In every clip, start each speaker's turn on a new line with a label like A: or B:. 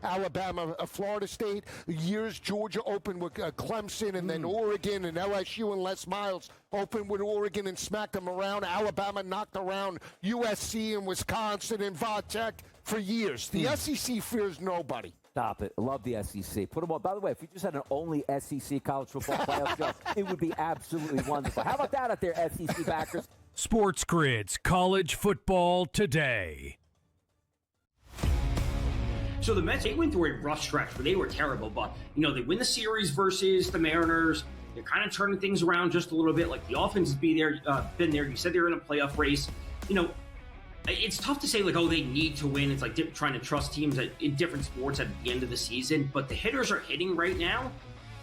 A: Alabama, Florida State. Years Georgia opened with Clemson, and then Oregon and LSU and Les Miles opened with Oregon and smacked them around. Alabama knocked around USC and Wisconsin and Vatech for years. The SEC fears nobody.
B: Stop it. I love the SEC. Put them on. By the way, if you just had an only SEC college football playoff show, it would be absolutely wonderful. How about that out there, SEC backers?
C: SportsGrid's College Football Today.
D: So the Mets, they went through a rough stretch where they were terrible, but, they win the series versus the Mariners. They're kind of turning things around just a little bit. Like, the offense has been there. You said they were in a playoff race. It's tough to say, they need to win. It's like trying to trust teams in different sports at the end of the season. But the hitters are hitting right now.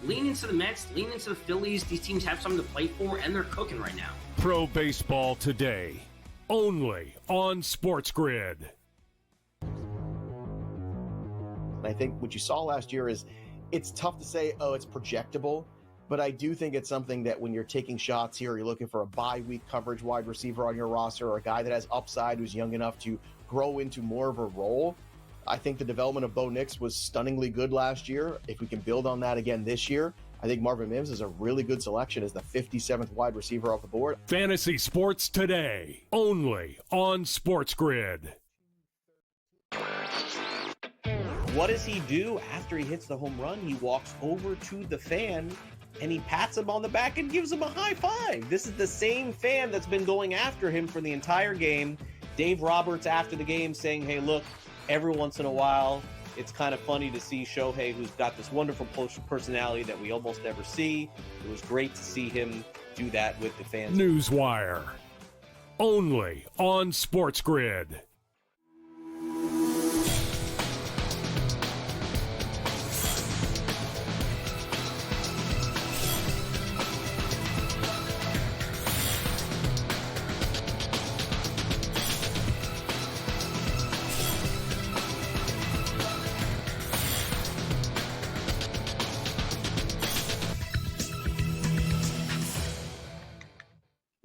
D: Lean into the Mets, lean into the Phillies. These teams have something to play for, and they're cooking right now.
C: Pro Baseball Today, only on SportsGrid.
E: I think what you saw last year is it's tough to say, it's projectable. But I do think it's something that when you're taking shots here, you're looking for a bye-week coverage wide receiver on your roster or a guy that has upside who's young enough to grow into more of a role. I think the development of Bo Nix was stunningly good last year. If we can build on that again this year, I think Marvin Mims is a really good selection as the 57th wide receiver off the board.
C: Fantasy Sports Today, only on SportsGrid.
F: What does he do after he hits the home run? He walks over to the fan and he pats him on the back and gives him a high five. This is the same fan that's been going after him for the entire game. Dave Roberts after the game saying, hey, look, every once in a while, it's kind of funny to see Shohei, who's got this wonderful personality that we almost never see. It was great to see him do that with the fans.
C: NewsWire, only on SportsGrid.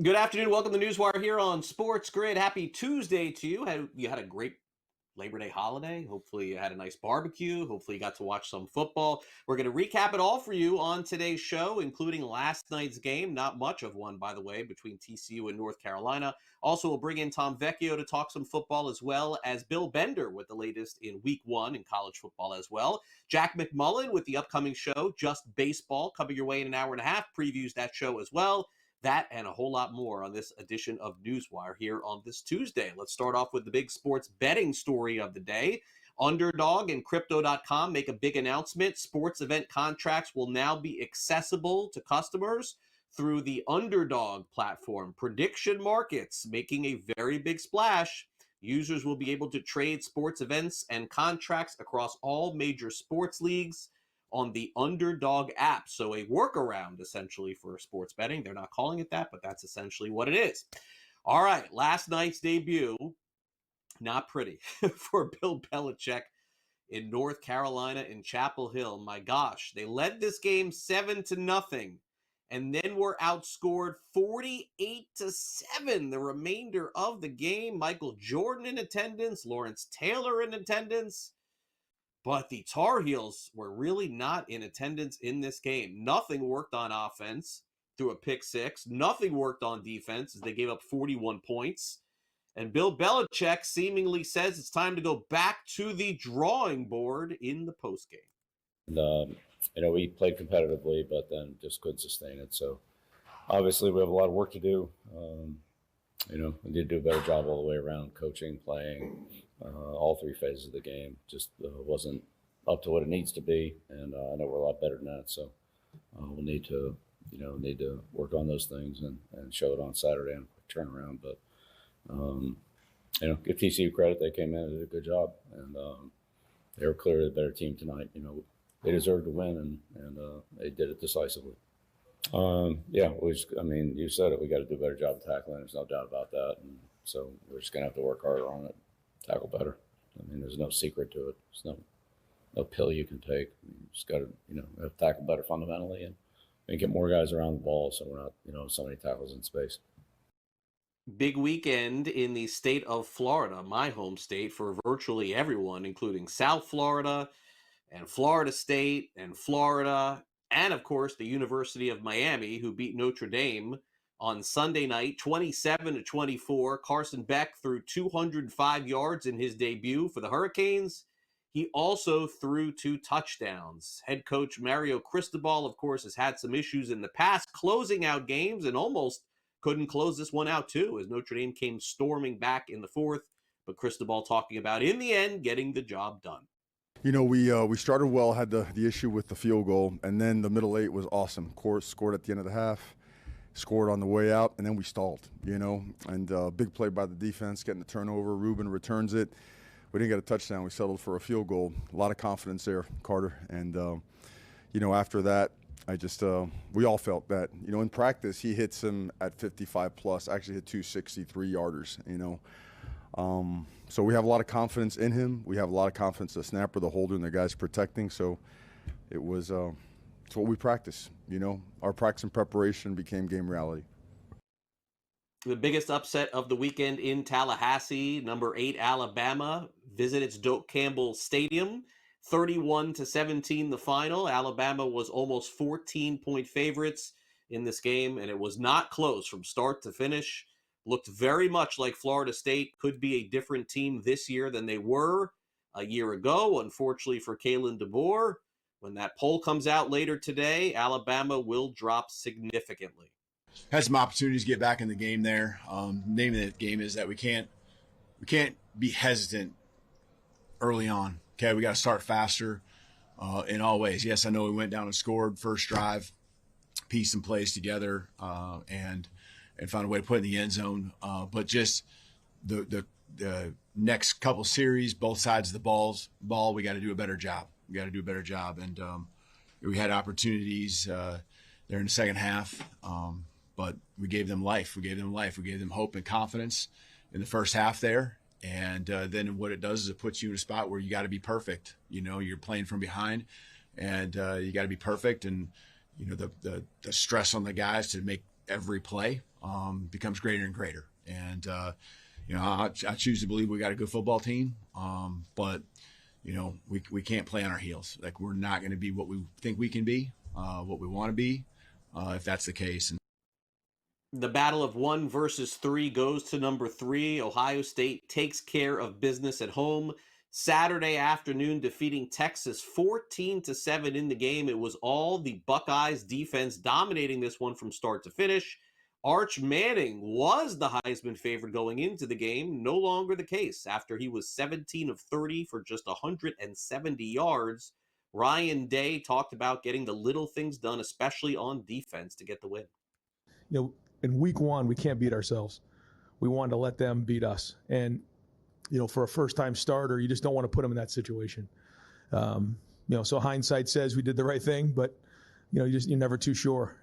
F: Good afternoon. Welcome to NewsWire here on SportsGrid. Happy Tuesday to you. You had a great Labor Day holiday. Hopefully you had a nice barbecue. Hopefully you got to watch some football. We're going to recap it all for you on today's show, including last night's game. Not much of one, by the way, between TCU and North Carolina. Also, we'll bring in Tom Vecchio to talk some football, as well as Bill Bender with the latest in week one in college football as well. Jack McMullen with the upcoming show, Just Baseball, coming your way in an hour and a half, previews that show as well. That and a whole lot more on this edition of NewsWire here on this Tuesday. Let's start off with the big sports betting story of the day. Underdog and Crypto.com make a big announcement. Sports event contracts will now be accessible to customers through the Underdog platform. Prediction markets making a very big splash. Users will be able to trade sports events and contracts across all major sports leagues on the Underdog app. So a workaround, essentially, for sports betting. They're not calling it that, but that's essentially what it is. All right, last night's debut, not pretty for Bill Belichick in North Carolina in Chapel Hill. My gosh, they led this game 7-0, and then were outscored 48-7 the remainder of the game. Michael Jordan in attendance, Lawrence Taylor in attendance. But the Tar Heels were really not in attendance in this game. Nothing worked on offense through a pick six. Nothing worked on defense as they gave up 41 points. And Bill Belichick seemingly says it's time to go back to the drawing board in the postgame.
G: We played competitively, but then just couldn't sustain it. So obviously we have a lot of work to do. We need to do a better job all the way around, coaching, playing, all three phases of the game. Just wasn't up to what it needs to be, and I know we're a lot better than that. So we'll need to work on those things and show it on Saturday and turn around. But give TCU credit; they came in and did a good job, and they were clearly the better team tonight. They deserved to win, and they did it decisively. You said it. We got to do a better job of tackling. There's no doubt about that. And so we're just going to have to work harder on it, tackle better. There's no secret to it. There's no pill you can take. You just got to, tackle better fundamentally and get more guys around the ball so we're not, so many tackles in space.
F: Big weekend in the state of Florida, my home state, for virtually everyone, including South Florida, and Florida State and Florida, and of course the University of Miami, who beat Notre Dame on Sunday night, 27-24. Carson Beck threw 205 yards in his debut for the Hurricanes. He also threw 2 touchdowns. Head coach Mario Cristobal, of course, has had some issues in the past closing out games and almost couldn't close this one out too, as Notre Dame came storming back in the fourth. But Cristobal talking about, in the end, getting the job done.
H: You know, we started well, had the issue with the field goal, and then the middle 8 was awesome. Scored at the end of the half, scored on the way out, and then we stalled, you know. And big play by the defense, getting the turnover. Ruben returns it. We didn't get a touchdown. We settled for a field goal. A lot of confidence there, Carter. And, you know, after that, we all felt that, you know, in practice, he hits him at 55 plus, actually hit 2 63-yarders, you know. So we have a lot of confidence in him. We have a lot of confidence in the snapper, the holder, and the guys protecting. So it was it's what we practice, you know. Our practice and preparation became game reality.
F: The biggest upset of the weekend in Tallahassee, number 8 Alabama visit its Doak Campbell Stadium, 31-17 the final. Alabama was almost 14-point favorites in this game, and it was not close from start to finish. Looked very much like Florida State could be a different team this year than they were a year ago. Unfortunately for Kalen DeBoer, when that poll comes out later today, Alabama will drop significantly.
I: Had some opportunities to get back in the game there. Name of the game is that we can't be hesitant early on. Okay, we got to start faster in all ways. Yes, I know we went down and scored first drive, pieced some plays together, and found a way to put it in the end zone. But just the next couple series, both sides of the ball, we got to do a better job. And we had opportunities there in the second half, but we gave them life. We gave them hope and confidence in the first half there. And then what it does is it puts you in a spot where you got to be perfect. You know, you're playing from behind, and you got to be perfect. And you know, the stress on the guys to make every play becomes greater and greater. And you know, I choose to believe we got a good football team, but you know, we can't play on our heels. Like, we're not going to be what we think we can be, what we want to be, if that's the case. And
F: the battle of 1 versus 3 goes to number 3. Ohio State takes care of business at home Saturday afternoon, defeating Texas 14-7 in the game. It was all the Buckeyes defense dominating this one from start to finish. Arch Manning was the Heisman favorite going into the game. No longer the case after he was 17 of 30 for just 170 yards. Ryan Day talked about getting the little things done, especially on defense, to get the win.
J: You know, in week 1, we can't beat ourselves. We wanted to let them beat us. And, you know, for a first-time starter, you just don't want to put them in that situation. You know, so hindsight says we did the right thing, but, you know, you're never too sure.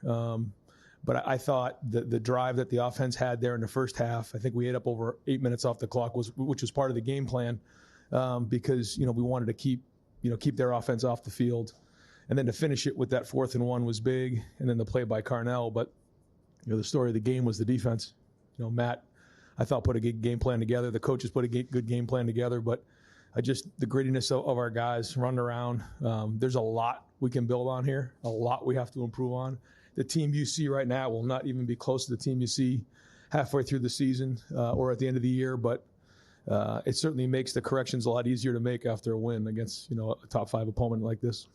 J: But I thought the drive that the offense had there in the first half, I think we ate up over 8 minutes off the clock, which was part of the game plan, because, you know, we wanted to keep their offense off the field. And then to finish it with that 4th and 1 was big, and then the play by Carnell. But, you know, the story of the game was the defense. You know, Matt, I thought, put a good game plan together. The coaches put a good game plan together. But the grittiness of our guys running around, there's a lot we can build on here, a lot we have to improve on. The team you see right now will not even be close to the team you see halfway through the season or at the end of the year. But it certainly makes the corrections a lot easier to make after a win against, you know, a top 5 opponent like this.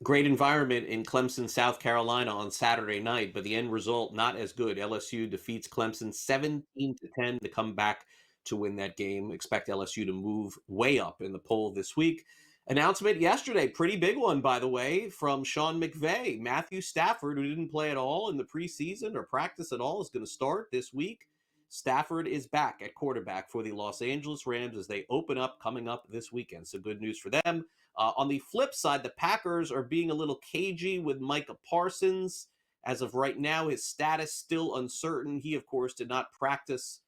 F: Great environment in Clemson, South Carolina on Saturday night, but the end result not as good. LSU defeats Clemson 17-10 to come back to win that game. Expect LSU to move way up in the poll this week. Announcement yesterday, pretty big one, by the way, from Sean McVay. Matthew Stafford, who didn't play at all in the preseason or practice at all, is going to start this week. Stafford is back at quarterback for the Los Angeles Rams as they open up coming up this weekend. So good news for them. On the flip side, the Packers are being a little cagey with Micah Parsons. As of right now, his status still uncertain. He, of course, did not practice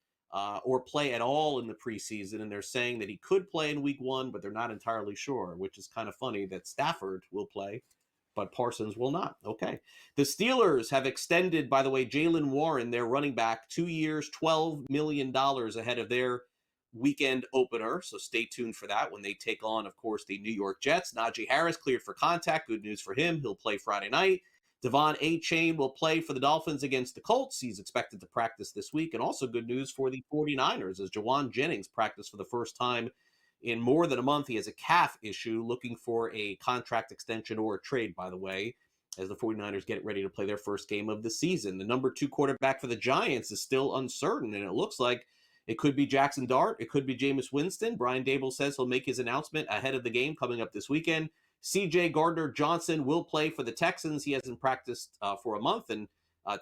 F: or play at all in the preseason, and they're saying that he could play in week 1, but they're not entirely sure, which is kind of funny that Stafford will play, but Parsons will not. Okay. The Steelers have extended, by the way, Jaylen Warren, their running back, 2 years, $12 million ahead of their weekend opener, so stay tuned for that when they take on, of course, the New York Jets. Najee Harris cleared for contact. Good news for him. He'll play Friday night. Devon A-Chain will play for the Dolphins against the Colts. He's expected to practice this week. And also good news for the 49ers as Jawan Jennings practiced for the first time in more than a month. He has a calf issue, looking for a contract extension or a trade, by the way, as the 49ers get ready to play their first game of the season. The number 2 quarterback for the Giants is still uncertain, and it looks like it could be Jackson Dart. It could be Jameis Winston. Brian Daboll says he'll make his announcement ahead of the game coming up this weekend. C.J. Gardner-Johnson will play for the Texans. He hasn't practiced for a month. And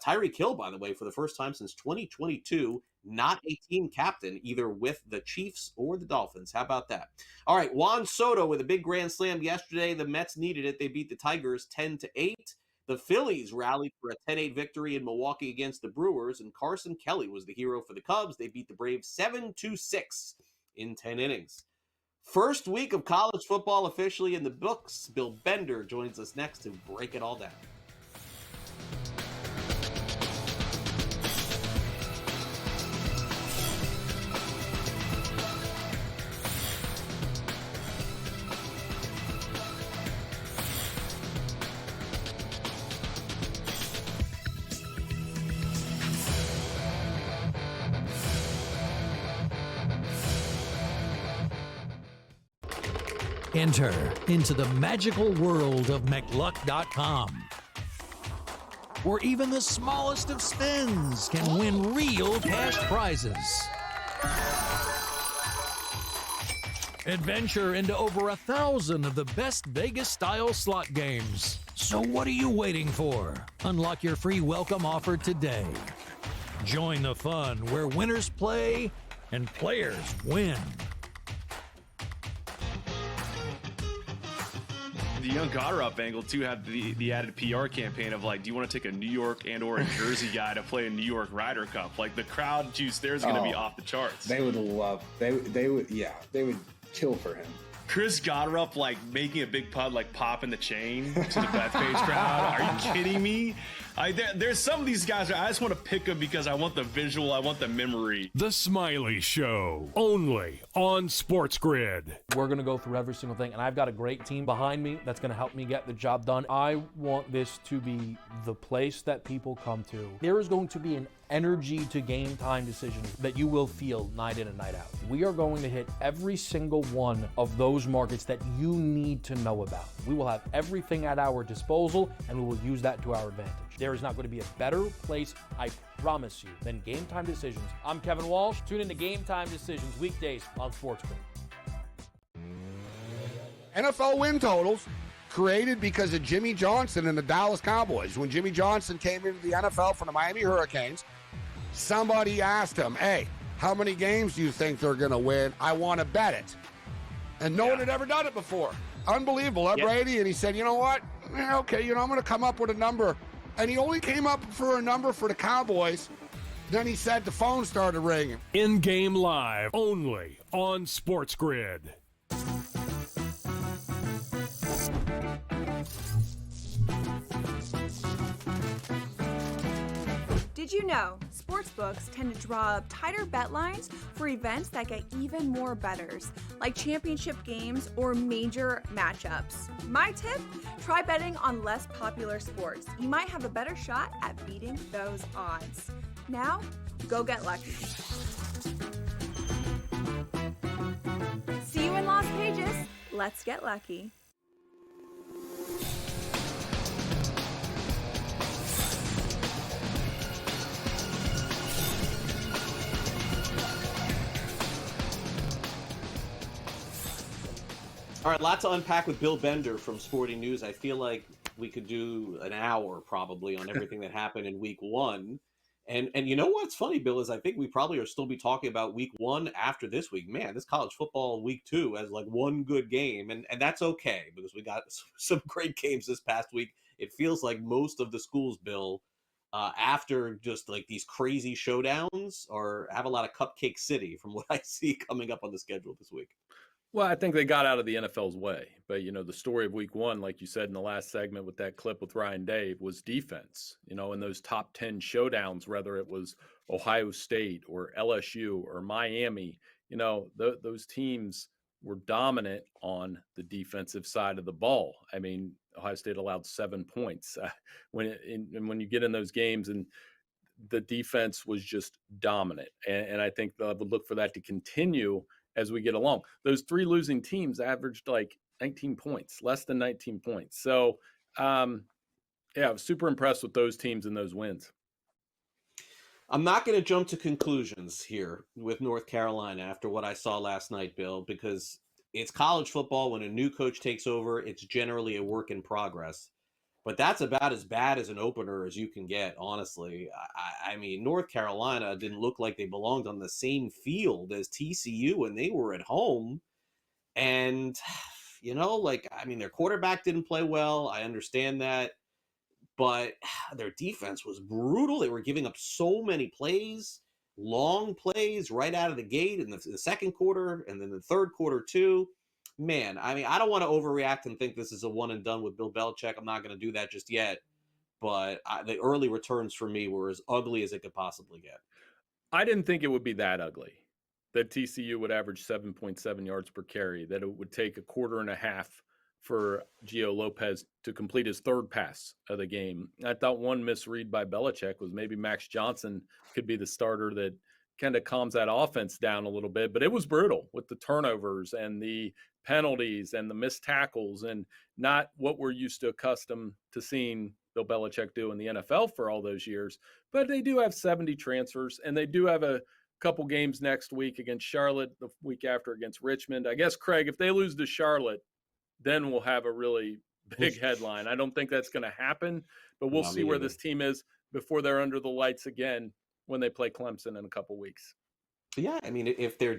F: Tyreek Hill, by the way, for the first time since 2022, not a team captain, either with the Chiefs or the Dolphins. How about that? All right, Juan Soto with a big grand slam yesterday. The Mets needed it. They beat the Tigers 10-8. The Phillies rallied for a 10-8 victory in Milwaukee against the Brewers, and Carson Kelly was the hero for the Cubs. They beat the Braves 7-6 in 10 innings. First week of college football officially in the books. Bill Bender joins us next to break it all down.
K: Enter into the magical world of McLuck.com, where even the smallest of spins can win real cash prizes. Adventure into over 1,000 of the best Vegas-style slot games. So what are you waiting for? Unlock your free welcome offer today. Join the fun where winners play and players win.
L: The Young Goddard up angle too had the added PR campaign of like, do you want to take a New York and or a Jersey guy to play a New York Ryder Cup? Like the crowd juice there is going to be off the charts.
M: They would love. They would kill for him.
L: Chris Goddard like making a big putt, like popping the chain to the Bethpage crowd. Are you kidding me? There's some of these guys I just want to pick them because I want the visual, I want the memory.
C: The Smiley Show, only on SportsGrid.
N: We're going to go through every single thing, and I've got a great team behind me that's going to help me get the job done. I want this to be the place that people come to. There is going to be an energy to game time decisions that you will feel night in and night out. We are going to hit every single one of those markets that you need to know about. We will have everything at our disposal, and we will use that to our advantage. There is not going to be a better place, I promise you, than Game Time Decisions. I'm Kevin Walsh. Tune in to Game Time Decisions weekdays on SportsGrid.
O: NFL win totals created because of Jimmy Johnson and the Dallas Cowboys. When Jimmy Johnson came into the NFL from the Miami Hurricanes, somebody asked him, hey, how many games do you think they're going to win? I want to bet it. And no one had ever done it before. Unbelievable, Brady? And he said, you know what? Okay, I'm going to come up with a number. And he only came up for a number for the Cowboys. Then he said the phone started ringing.
C: In-game live, only on SportsGrid.
P: Did you know sportsbooks tend to draw up tighter bet lines for events that get even more bettors, like championship games or major matchups? My tip, try betting on less popular sports. You might have a better shot at beating those odds. Now, go get lucky. See you in Las Vegas. Let's get lucky.
F: All right, lots to unpack with Bill Bender from Sporting News. I feel like we could do an hour probably on everything that happened in week one. And you know what's funny, Bill, is I think we probably are still be talking about week one after this week. Man, this college football week two has like one good game, and that's okay because we got some great games this past week. It feels like most of the schools, Bill, after just like these crazy showdowns have a lot of cupcake city from what I see coming up on the schedule this week.
Q: Well, I think they got out of the NFL's way. But, the story of week one, like you said in the last segment with that clip with Ryan Day, was defense. In those top 10 showdowns, whether it was Ohio State or LSU or Miami, those teams were dominant on the defensive side of the ball. I mean, Ohio State allowed 7 points when you get in those games, and the defense was just dominant. And I think they'll look for that to continue as we get along. Those 3 losing teams averaged like 19 points, less than 19 points. So, I was super impressed with those teams and those wins.
F: I'm not going to jump to conclusions here with North Carolina after what I saw last night, Bill, because it's college football. When a new coach takes over, it's generally a work in progress. But that's about as bad as an opener as you can get, honestly. I mean, North Carolina didn't look like they belonged on the same field as TCU when they were at home. And, their quarterback didn't play well. I understand that. But their defense was brutal. They were giving up so many plays, long plays right out of the gate in the second quarter and then the third quarter too. Man, I mean, I don't want to overreact and think this is a one and done with Bill Belichick. I'm not going to do that just yet. But the early returns for me were as ugly as it could possibly get.
Q: I didn't think it would be that ugly, that TCU would average 7.7 yards per carry, that it would take a quarter and a half for Gio Lopez to complete his 3rd pass of the game. I thought one misread by Belichick was maybe Max Johnson could be the starter that kind of calms that offense down a little bit. But it was brutal with the turnovers and the penalties and the missed tackles, and not what we're used to accustomed to seeing Bill Belichick do in the NFL for all those years. But they do have 70 transfers, and they do have a couple games next week against Charlotte, the week after against Richmond. I guess, Craig, if they lose to Charlotte, then we'll have a really big headline. I don't think that's going to happen, but we'll see where this team is before they're under the lights again when they play Clemson in a couple weeks.
F: Yeah, I mean, if their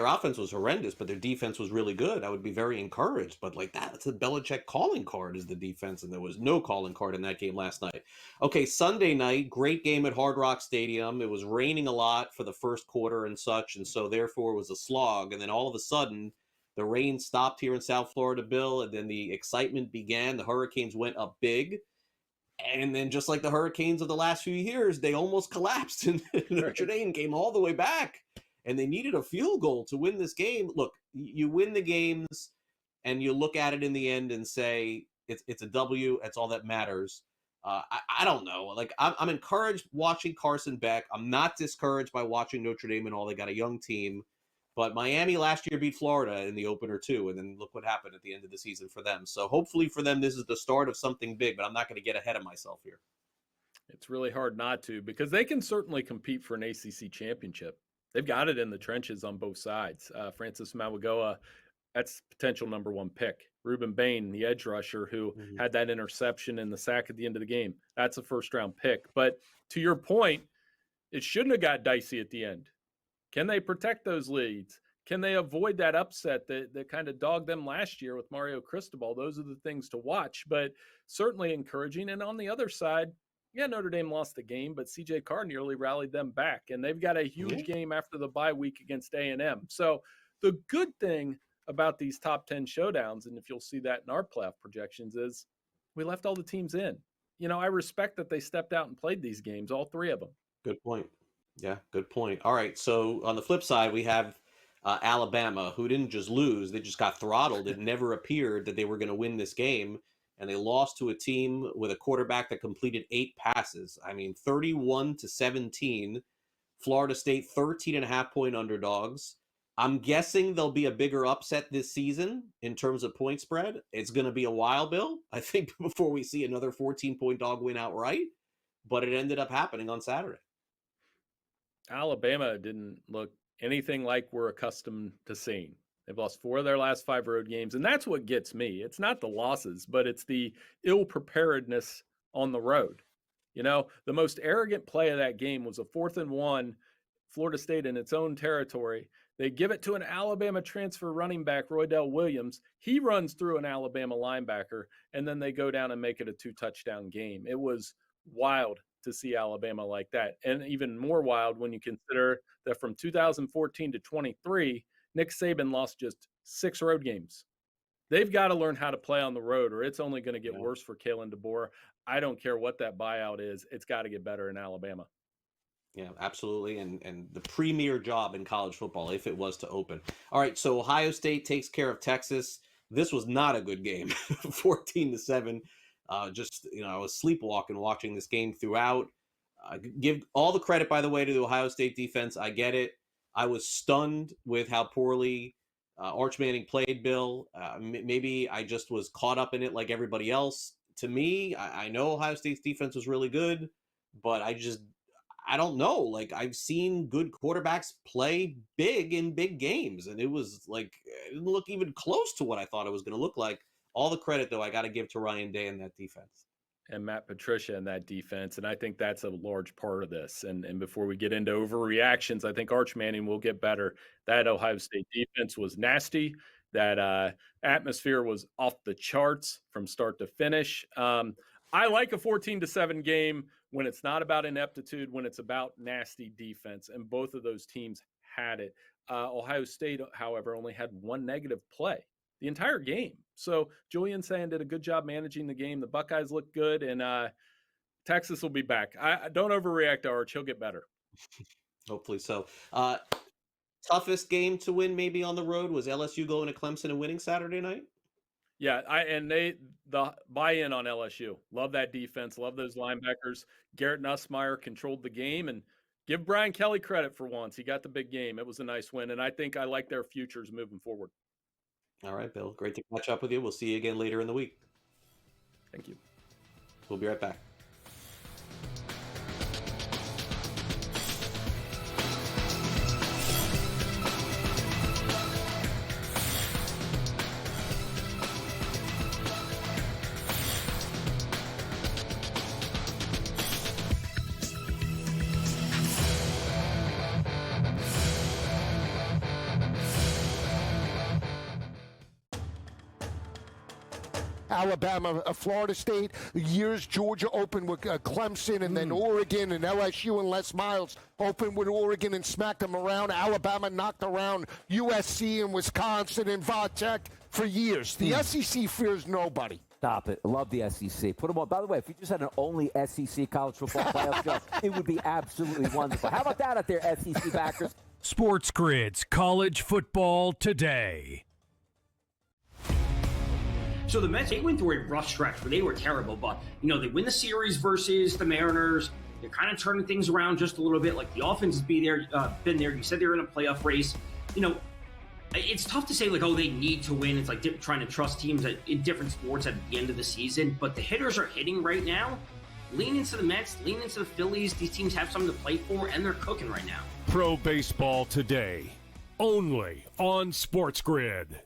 F: offense was horrendous, but their defense was really good, I would be very encouraged. But that's the Belichick calling card, is the defense, and there was no calling card in that game last night. Okay, Sunday night, great game at Hard Rock Stadium. It was raining a lot for the first quarter and such, and so therefore it was a slog. And then all of a sudden, the rain stopped here in South Florida, Bill, and then the excitement began. The Hurricanes went up big. And then just like the Hurricanes of the last few years, they almost collapsed, and Notre Dame came all the way back. And they needed a field goal to win this game. Look, you win the games, and you look at it in the end and say, it's a W. That's all that matters. I don't know. I'm encouraged watching Carson Beck. I'm not discouraged by watching Notre Dame and all. They got a young team. But Miami last year beat Florida in the opener too, and then look what happened at the end of the season for them. So hopefully for them, this is the start of something big, but I'm not going to get ahead of myself here.
Q: It's really hard not to, because they can certainly compete for an ACC championship. They've got it in the trenches on both sides. Francis Mauigoa, that's potential number 1 pick. Reuben Bain, the edge rusher who had that interception and the sack at the end of the game, that's a first-round pick. But to your point, it shouldn't have got dicey at the end. Can they protect those leads? Can they avoid that upset that kind of dogged them last year with Mario Cristobal? Those are the things to watch, but certainly encouraging. And on the other side, Notre Dame lost the game, but C.J. Carr nearly rallied them back. And they've got a huge game after the bye week against A&M. So the good thing about these top 10 showdowns, and if you'll see that in our playoff projections, is we left all the teams in. I respect that they stepped out and played these games, all 3 of them.
F: Good point. Yeah, good point. All right, so on the flip side, we have Alabama, who didn't just lose, they just got throttled. It never appeared that they were going to win this game, and they lost to a team with a quarterback that completed 8 passes. I mean, 31-17. Florida State, 13.5-point underdogs. I'm guessing there'll be a bigger upset this season in terms of point spread. It's going to be a while, Bill, I think, before we see another 14-point dog win outright, but it ended up happening on Saturday.
Q: Alabama didn't look anything like we're accustomed to seeing. They've lost 4 of their last 5 road games, and that's what gets me. It's not the losses, but it's the ill-preparedness on the road. The most arrogant play of that game was a 4th and 1, Florida State in its own territory. They give it to an Alabama transfer running back, Roydell Williams. He runs through an Alabama linebacker, and then they go down and make it a 2-touchdown game. It was wild to see Alabama like that. And even more wild when you consider that from 2014 to 23, Nick Saban lost just 6 road games. They've got to learn how to play on the road, or it's only going to get worse for Kalen DeBoer. I don't care what that buyout is. It's got to get better in Alabama.
F: Yeah, absolutely. And the premier job in college football, if it was to open. All right, so Ohio State takes care of Texas. This was not a good game, 14-7. I was sleepwalking watching this game throughout. Give all the credit, by the way, to the Ohio State defense. I get it. I was stunned with how poorly Arch Manning played, Bill. Maybe I just was caught up in it like everybody else. To me, I know Ohio State's defense was really good, but I don't know. Like, I've seen good quarterbacks play big in big games, and it was like, it didn't look even close to what I thought it was going to look like. All the credit, though, I got to give to Ryan Day and that defense.
Q: And Matt Patricia and that defense. And I think that's a large part of this. And before we get into overreactions, I think Arch Manning will get better. That Ohio State defense was nasty. That atmosphere was off the charts from start to finish. I like a 14-7 game when it's not about ineptitude, when it's about nasty defense. And both of those teams had it. Ohio State, however, only had one negative play the entire game. So Julian Sand did a good job managing the game. The Buckeyes look good, and Texas will be back. I don't overreact to Arch. He'll get better.
F: Hopefully so. Toughest game to win maybe on the road was LSU going to Clemson and winning Saturday night?
Q: Yeah, the buy-in on LSU. Love that defense. Love those linebackers. Garrett Nussmeier controlled the game, and give Brian Kelly credit for once. He got the big game. It was a nice win, and I think I like their futures moving forward.
F: All right, Bill. Great to catch up with you. We'll see you again later in the week.
Q: Thank you.
F: We'll be right back.
A: Alabama, Florida State, years Georgia opened with Clemson, and then Oregon and LSU and Les Miles opened with Oregon and smacked them around. Alabama knocked around USC and Wisconsin and Vatech for years. The SEC fears nobody.
B: Stop it. I love the SEC. Put them on. By the way, if you just had an only SEC college football playoff show, it would be absolutely wonderful. How about that out there, SEC backers?
C: SportsGrid's College Football Today.
D: So the Mets, they went through a rough stretch where they were terrible, but, they win the series versus the Mariners. They're kind of turning things around just a little bit. Like, the offense has been there. You said they were in a playoff race. It's tough to say, like, oh, they need to win. It's like trying to trust teams in different sports at the end of the season. But the hitters are hitting right now. Lean into the Mets, lean into the Phillies. These teams have something to play for, and they're cooking right now.
C: Pro Baseball Today, only on SportsGrid.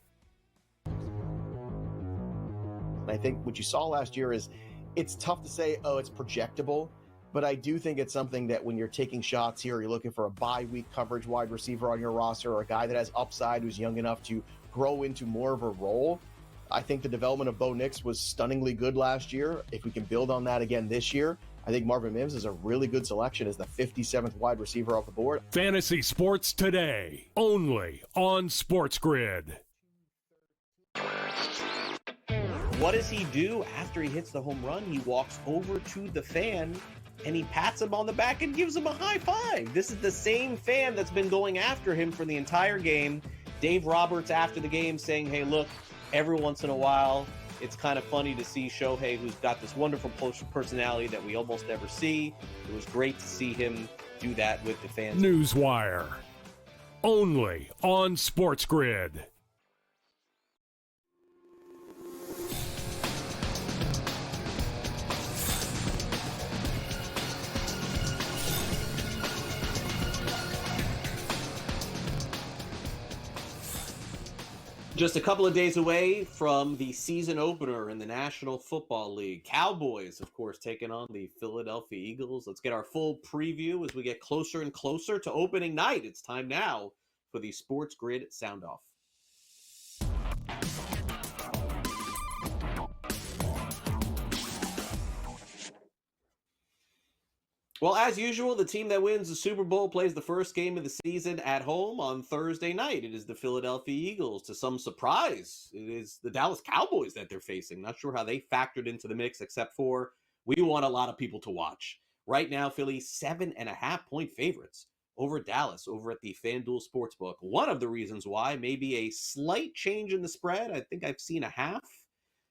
E: I think what you saw last year is it's tough to say, oh, it's projectable, but I do think it's something that when you're taking shots here, you're looking for a bye week coverage wide receiver on your roster or a guy that has upside who's young enough to grow into more of a role. I think the development of Bo Nix was stunningly good last year. If we can build on that again this year, I think Marvin Mims is a really good selection as the 57th wide receiver off the board.
C: Fantasy Sports Today, only on SportsGrid.
F: What does he do after he hits the home run? He walks over to the fan and he pats him on the back and gives him a high five. This is the same fan that's been going after him for the entire game. Dave Roberts after the game saying, hey, look, every once in a while, it's kind of funny to see Shohei, who's got this wonderful personality that we almost never see. It was great to see him do that with the fans.
C: NewsWire, only on SportsGrid.
F: Just a couple of days away from the season opener in the National Football League. Cowboys, of course, taking on the Philadelphia Eagles. Let's get our full preview as we get closer and closer to opening night. It's time now for the SportsGrid Sound Off. Well, as usual, the team that wins the Super Bowl plays the first game of the season at home on Thursday night. It is the Philadelphia Eagles. To some surprise, it is the Dallas Cowboys that they're facing. Not sure how they factored into the mix, except for we want a lot of people to watch. Right now, Philly 7.5-point favorites over Dallas over at the FanDuel Sportsbook. One of the reasons why may be a slight change in the spread. I think I've seen a half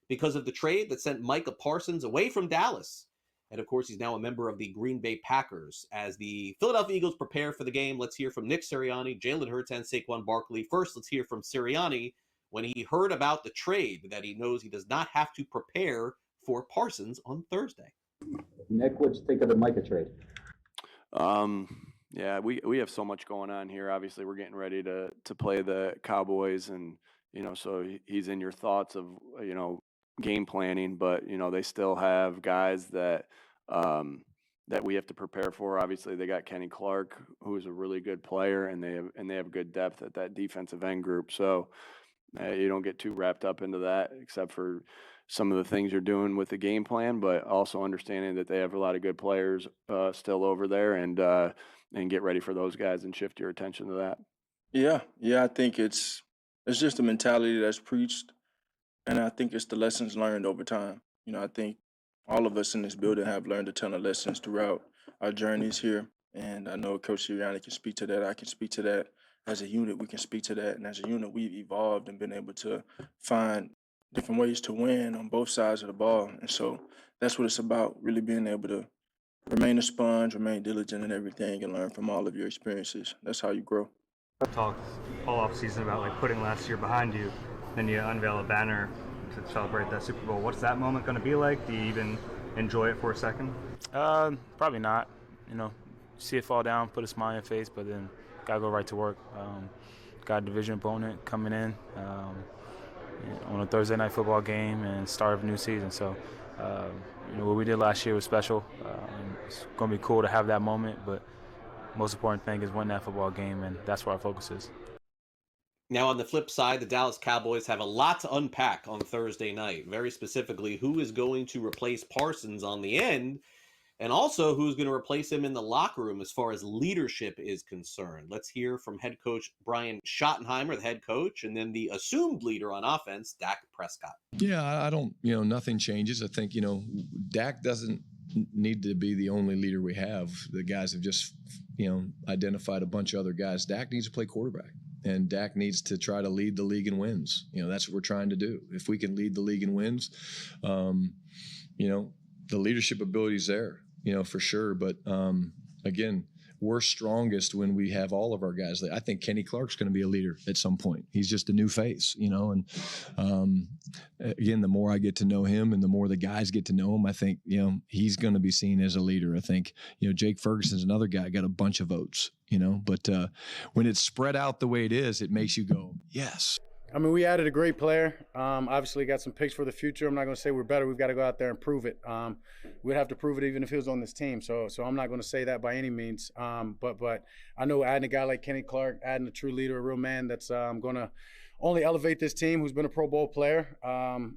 F: because of the trade that sent Micah Parsons away from Dallas. And of course, he's now a member of the Green Bay Packers. As the Philadelphia Eagles prepare for the game, let's hear from Nick Sirianni, Jalen Hurts, and Saquon Barkley. First, let's hear from Sirianni when he heard about the trade, that he knows he does not have to prepare for Parsons on Thursday.
R: Nick, what'd you think of the Micah trade?
S: Yeah, we have so much going on here. Obviously, we're getting ready to play the Cowboys, and so he's in your thoughts of game planning, but they still have guys that we have to prepare for. Obviously, they got Kenny Clark, who is a really good player, and they have good depth at that defensive end group. So you don't get too wrapped up into that, except for some of the things you're doing with the game plan, but also understanding that they have a lot of good players still over there, and get ready for those guys and shift your attention to that.
T: Yeah, I think it's just a mentality that's preached, and I think it's the lessons learned over time. I think all of us in this building have learned a ton of lessons throughout our journeys here, and I know Coach Sirianni can speak to that. I can speak to that. As a unit, we can speak to that, and as a unit, we've evolved and been able to find different ways to win on both sides of the ball. And so that's what it's about, really being able to remain a sponge, remain diligent in everything, and learn from all of your experiences. That's how you grow.
U: I've talked all off season about putting last year behind you, then you unveil a banner to celebrate that Super Bowl. What's that moment going to be like? Do you even enjoy it for a second?
V: Probably not. See it fall down, put a smile on your face, but then gotta go right to work. Got a division opponent coming in on a Thursday night football game and start of a new season. So, what we did last year was special. It's going to be cool to have that moment, but most important thing is win that football game, and that's where our focus is.
F: Now, on the flip side, the Dallas Cowboys have a lot to unpack on Thursday night. Very specifically, who is going to replace Parsons on the end, and also who's going to replace him in the locker room as far as leadership is concerned. Let's hear from head coach Brian Schottenheimer, the head coach, and then the assumed leader on offense, Dak Prescott.
W: Yeah, I don't, nothing changes. I think, Dak doesn't need to be the only leader we have. The guys have just, identified a bunch of other guys. Dak needs to play quarterback, and Dak needs to try to lead the league in wins. That's what we're trying to do. If we can lead the league in wins, the leadership ability is there. For sure. But again, we're strongest when we have all of our guys. I think Kenny Clark's going to be a leader at some point. He's just a new face, and again, the more I get to know him and the more the guys get to know him, I think, he's going to be seen as a leader. I think, Jake Ferguson's another guy, got a bunch of votes, but when it's spread out the way it is, it makes you go, yes.
X: I mean, we added a great player. Obviously, got some picks for the future. I'm not going to say we're better. We've got to go out there and prove it. We'd have to prove it even if he was on this team. So I'm not going to say that by any means. But I know adding a guy like Kenny Clark, adding a true leader, a real man that's going to only elevate this team, who's been a Pro Bowl player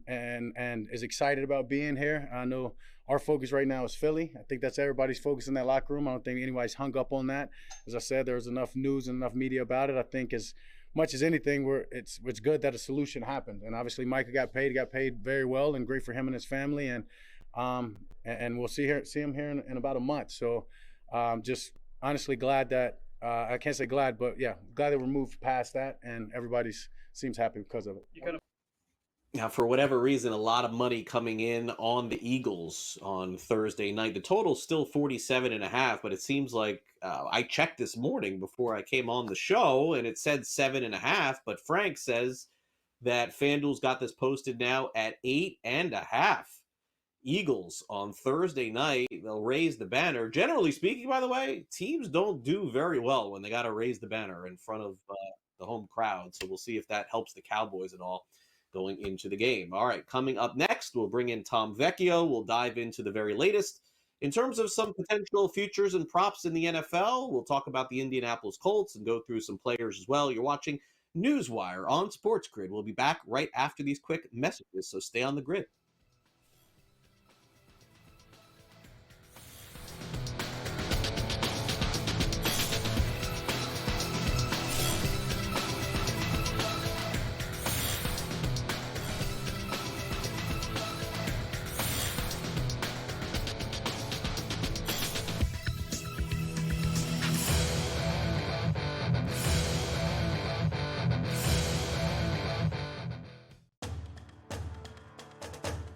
X: and is excited about being here. I know our focus right now is Philly. I think that's everybody's focus in that locker room. I don't think anybody's hung up on that. As I said, there's enough news and enough media about it. I think as much as anything, it's good that a solution happened. And obviously, Micah got paid very well, and great for him and his family. And we'll see him here in about a month. So just honestly glad that I can't say glad, but yeah, glad that we're moved past that, and everybody seems happy because of it.
F: Now, for whatever reason, a lot of money coming in on the Eagles on Thursday night. The total's still 47.5, but it seems like I checked this morning before I came on the show, and it said 7.5. But Frank says that FanDuel's got this posted now at 8.5. Eagles on Thursday night. They'll raise the banner. Generally speaking, by the way, teams don't do very well when they got to raise the banner in front of the home crowd. So we'll see if that helps the Cowboys at all going into the game. All right, coming up next, we'll bring in Tom Vecchio. We'll dive into the very latest in terms of some potential futures and props in the NFL. We'll talk about the Indianapolis Colts and go through some players as well. You're watching NewsWire on SportsGrid. We'll be back right after these quick messages, so stay on the grid.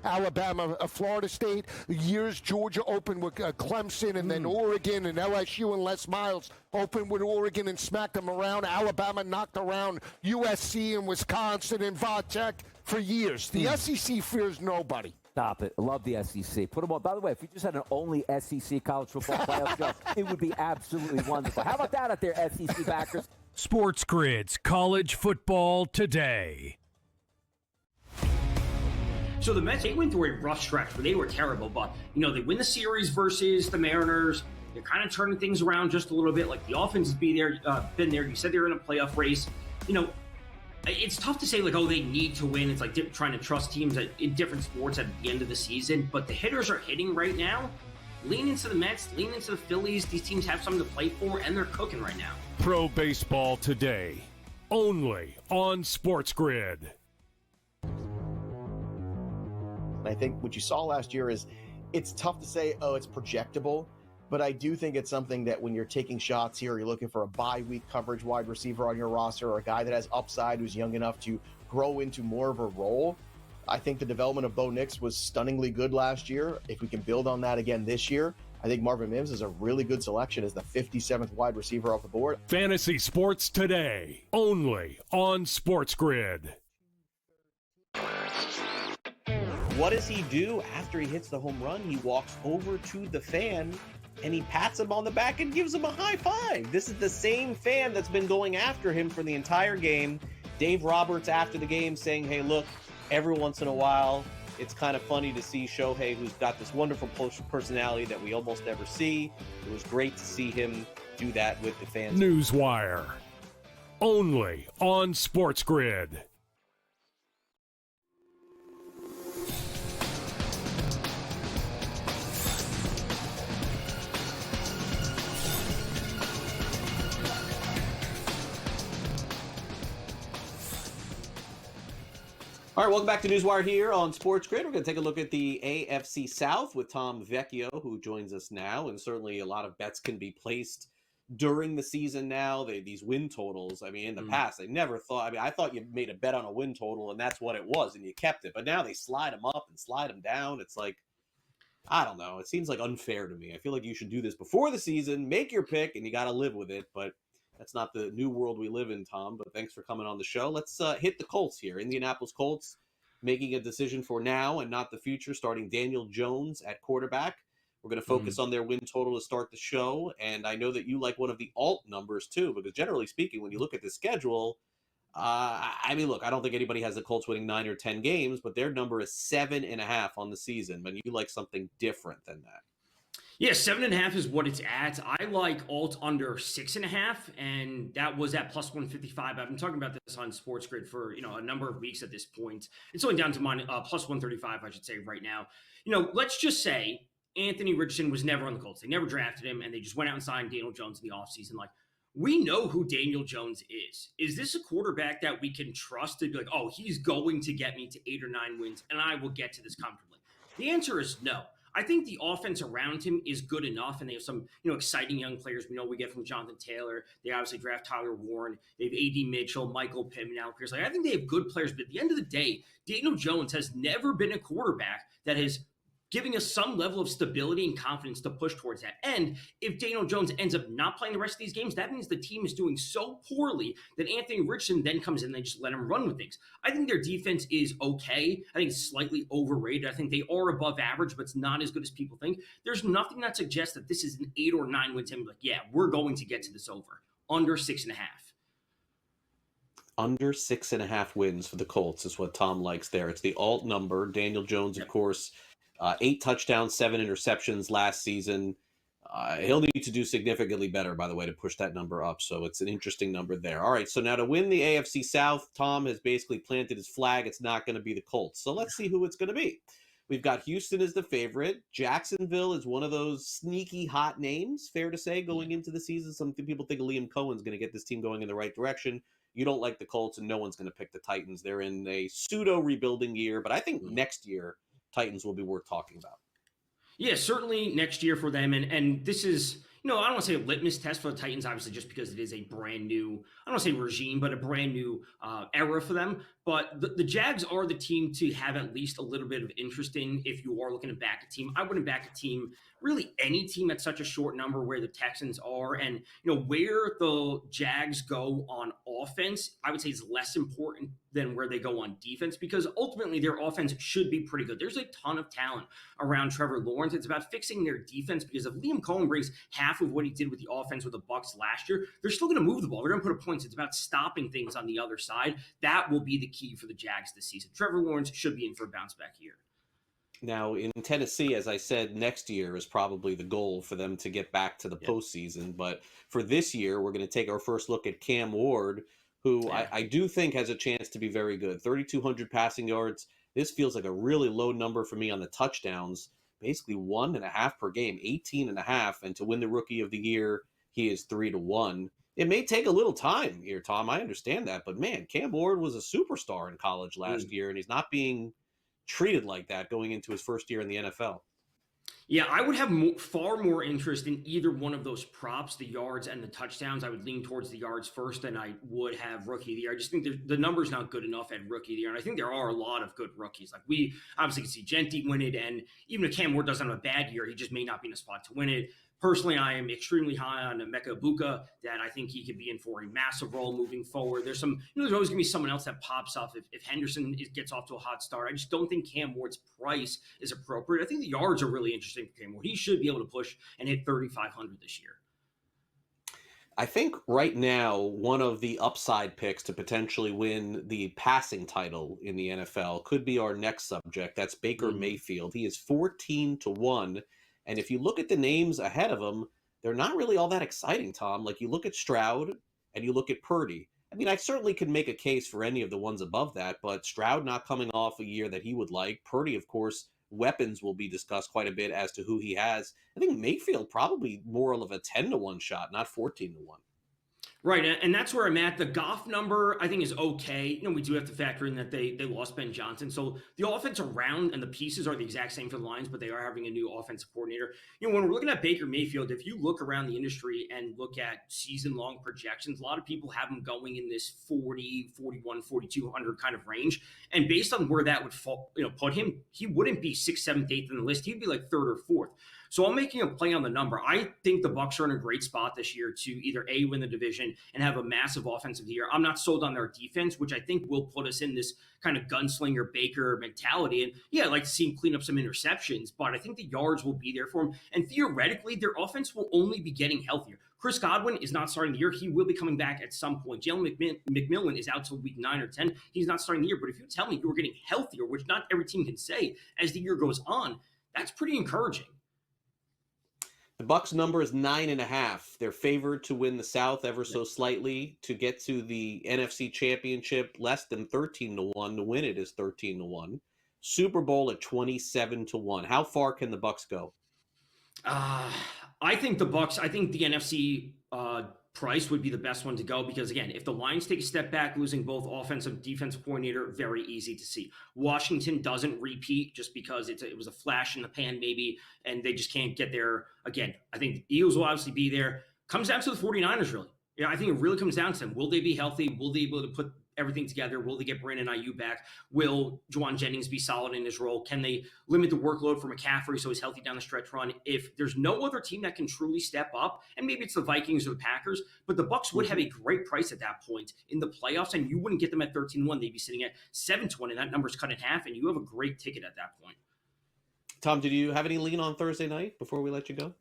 A: Alabama, Florida State. Years Georgia opened with Clemson, and then Oregon and LSU and Les Miles opened with Oregon and smacked them around. Alabama knocked around USC and Wisconsin and Vatech for years. The SEC fears nobody.
B: Stop it. I love the SEC. Put them on. By the way, if you just had an only SEC college football playoff show, it would be absolutely wonderful. How about that out there, SEC backers?
C: SportsGrid's College Football Today.
D: So the Mets, they went through a rough stretch where they were terrible, but, you know, they win the series versus the Mariners. They're kind of turning things around just a little bit. Like, the offense has been there. You said they were in a playoff race. You know, it's tough to say, like, oh, they need to win. It's like trying to trust teams in different sports at the end of the season. But the hitters are hitting right now. Lean into the Mets, lean into the Phillies. These teams have something to play for, and they're cooking right now.
C: Pro Baseball Today, only on SportsGrid.
E: I think what you saw last year is it's tough to say, oh, it's projectable, but I do think it's something that when you're taking shots here, you're looking for a bye week coverage wide receiver on your roster or a guy that has upside who's young enough to grow into more of a role. I think the development of Bo Nix was stunningly good last year. If we can build on that again this year, I think Marvin Mims is a really good selection as the 57th wide receiver off the board.
C: Fantasy Sports Today, only on SportsGrid.
F: What does he do after he hits the home run? He walks over to the fan and he pats him on the back and gives him a high five. This is the same fan that's been going after him for the entire game. Dave Roberts after the game saying, hey, look, every once in a while, it's kind of funny to see Shohei, who's got this wonderful personality that we almost never see. It was great to see him do that with the fans.
C: NewsWire, only on SportsGrid.
F: All right, welcome back to NewsWire here on SportsGrid. We're going to take a look at the AFC South with Tom Vecchio, who joins us now. And certainly a lot of bets can be placed during the season now. These win totals, I mean, in the past, they never thought, I mean, I thought you made a bet on a win total and that's what it was and you kept it. But now they slide them up and slide them down. It's like, I don't know. It seems like unfair to me. I feel like you should do this before the season, make your pick, and you got to live with it. But that's not the new world we live in, Tom, but thanks for coming on the show. Let's hit the Colts here. Indianapolis Colts making a decision for now and not the future, starting Daniel Jones at quarterback. We're going to focus on their win total to start the show, and I know that you like one of the alt numbers too, because generally speaking, when you look at the schedule, I mean, look, I don't think anybody has the Colts winning 9 or 10 games, but their number is 7.5 on the season, but you like something different than that.
D: Yeah, 7.5 is what it's at. I like alt under 6.5, and that was at plus 155. I've been talking about this on SportsGrid for a number of weeks at this point. It's only down to plus 135, I should say, right now. Let's just say Anthony Richardson was never on the Colts. They never drafted him, and they just went out and signed Daniel Jones in the offseason. Like, we know who Daniel Jones is. Is this a quarterback that we can trust to be like, oh, he's going to get me to 8 or 9 wins, and I will get to this comfortably? The answer is no. I think the offense around him is good enough, and they have some, exciting young players. We know we get from Jonathan Taylor. They obviously draft Tyler Warren. They have A.D. Mitchell, Michael Pittman, Alec Pierce. I think they have good players, but at the end of the day, Daniel Jones has never been a quarterback that has giving us some level of stability and confidence to push towards that. And if Daniel Jones ends up not playing the rest of these games, that means the team is doing so poorly that Anthony Richardson then comes in and they just let him run with things. I think their defense is okay. I think it's slightly overrated. I think they are above average, but it's not as good as people think. There's nothing that suggests that this is an 8 or 9 win team. Like, yeah, we're going to get to this over. Under 6.5.
F: Under 6.5 wins for the Colts is what Tom likes there. It's the alt number. Daniel Jones, of course, 8 touchdowns, 7 interceptions last season. He'll need to do significantly better, by the way, to push that number up. So it's an interesting number there. All right, so now to win the AFC South, Tom has basically planted his flag. It's not going to be the Colts. So let's see who it's going to be. We've got Houston as the favorite. Jacksonville is one of those sneaky hot names, fair to say, going into the season. Some people think Liam Cohen's going to get this team going in the right direction. You don't like the Colts, and no one's going to pick the Titans. They're in a pseudo-rebuilding year, but I think next year Titans will be worth talking about.
D: Yeah, certainly next year for them. And this is, I don't want to say a litmus test for the Titans, obviously, just because it is a brand new, I don't want to say regime, but a brand new era for them. But the Jags are the team to have at least a little bit of interest in if you are looking to back a team. I wouldn't back a team, really any team at such a short number where the Texans are. And, where the Jags go on offense, I would say is less important than where they go on defense, because ultimately their offense should be pretty good. There's a ton of talent around Trevor Lawrence. It's about fixing their defense, because if Liam Cohen brings half of what he did with the offense with the Bucs last year, they're still going to move the ball. They're going to put up points. It's about stopping things on the other side. That will be the key for the Jags this season. Trevor Lawrence should be in for a bounce back year.
F: Now, in Tennessee, as I said, next year is probably the goal for them to get back to the postseason. But for this year, we're going to take our first look at Cam Ward, who I do think has a chance to be very good. 3,200 passing yards. This feels like a really low number for me on the touchdowns. Basically 1.5 per game, 18.5. And to win the Rookie of the Year, he is 3-1. It may take a little time here, Tom. I understand that. But, man, Cam Ward was a superstar in college last year, and he's not being treated like that going into his first year in the NFL.
D: Yeah, I would have far more interest in either one of those props, the yards and the touchdowns. I would lean towards the yards first than I would have Rookie of the Year. I just think the number's not good enough at Rookie of the Year. And I think there are a lot of good rookies. Like, we obviously can see Genti win it. And even if Cam Ward doesn't have a bad year, he just may not be in a spot to win it. Personally, I am extremely high on Emeka Egbuka, that I think he could be in for a massive role moving forward. There's there's always going to be someone else that pops up if Henderson gets off to a hot start. I just don't think Cam Ward's price is appropriate. I think the yards are really interesting for Cam Ward. He should be able to push and hit 3,500 this year.
F: I think right now, one of the upside picks to potentially win the passing title in the NFL could be our next subject. That's Baker Mayfield. He is 14-1. And if you look at the names ahead of him, they're not really all that exciting, Tom. Like, you look at Stroud and you look at Purdy. I mean, I certainly could make a case for any of the ones above that, but Stroud not coming off a year that he would like. Purdy, of course, weapons will be discussed quite a bit as to who he has. I think Mayfield probably more of a 10-1 shot, not 14-1.
D: Right, and that's where I'm at. The Goff number, I think, is okay. We do have to factor in that they lost Ben Johnson. So the offense around and the pieces are the exact same for the Lions, but they are having a new offensive coordinator. When we're looking at Baker Mayfield, if you look around the industry and look at season-long projections, a lot of people have him going in this 40, 41, 4,200 kind of range. And based on where that would fall, put him, he wouldn't be 6th, 7th, 8th in the list. He'd be like 3rd or 4th. So I'm making a play on the number. I think the Bucs are in a great spot this year to either A, win the division and have a massive offensive year. I'm not sold on their defense, which I think will put us in this kind of gunslinger Baker mentality. And yeah, I'd like to see him clean up some interceptions, but I think the yards will be there for him. And theoretically, their offense will only be getting healthier. Chris Godwin is not starting the year. He will be coming back at some point. Jalen McMillan is out till week 9 or 10. He's not starting the year. But if you tell me you were getting healthier, which not every team can say as the year goes on, that's pretty encouraging.
F: The Bucs number is 9.5. They're favored to win the South ever so slightly. To get to the NFC Championship, less than 13-1. To win it is 13-1. Super Bowl at 27-1. How far can the Bucs go?
D: I think the Bucs. I think the NFC price would be the best one to go, because again, if the Lions take a step back, losing both offensive and defensive coordinator, very easy to see. Washington doesn't repeat just because it was a flash in the pan maybe, and they just can't get there again. I think the Eagles will obviously be there. Comes down to the 49ers, really. Yeah, I think it really comes down to them. Will they be healthy? Will they be able to put everything together? Will they get Brandon Ayuk back? Will Juwan Jennings be solid in his role? Can they limit the workload for McCaffrey so he's healthy down the stretch run? If there's no other team that can truly step up, and maybe it's the Vikings or the Packers, but the Bucs would have a great price at that point in the playoffs, and you wouldn't get them at 13-1. They'd be sitting at 7-1, and that number's cut in half, and you have a great ticket at that point.
F: Tom, did you have any lean on Thursday night before we let you go?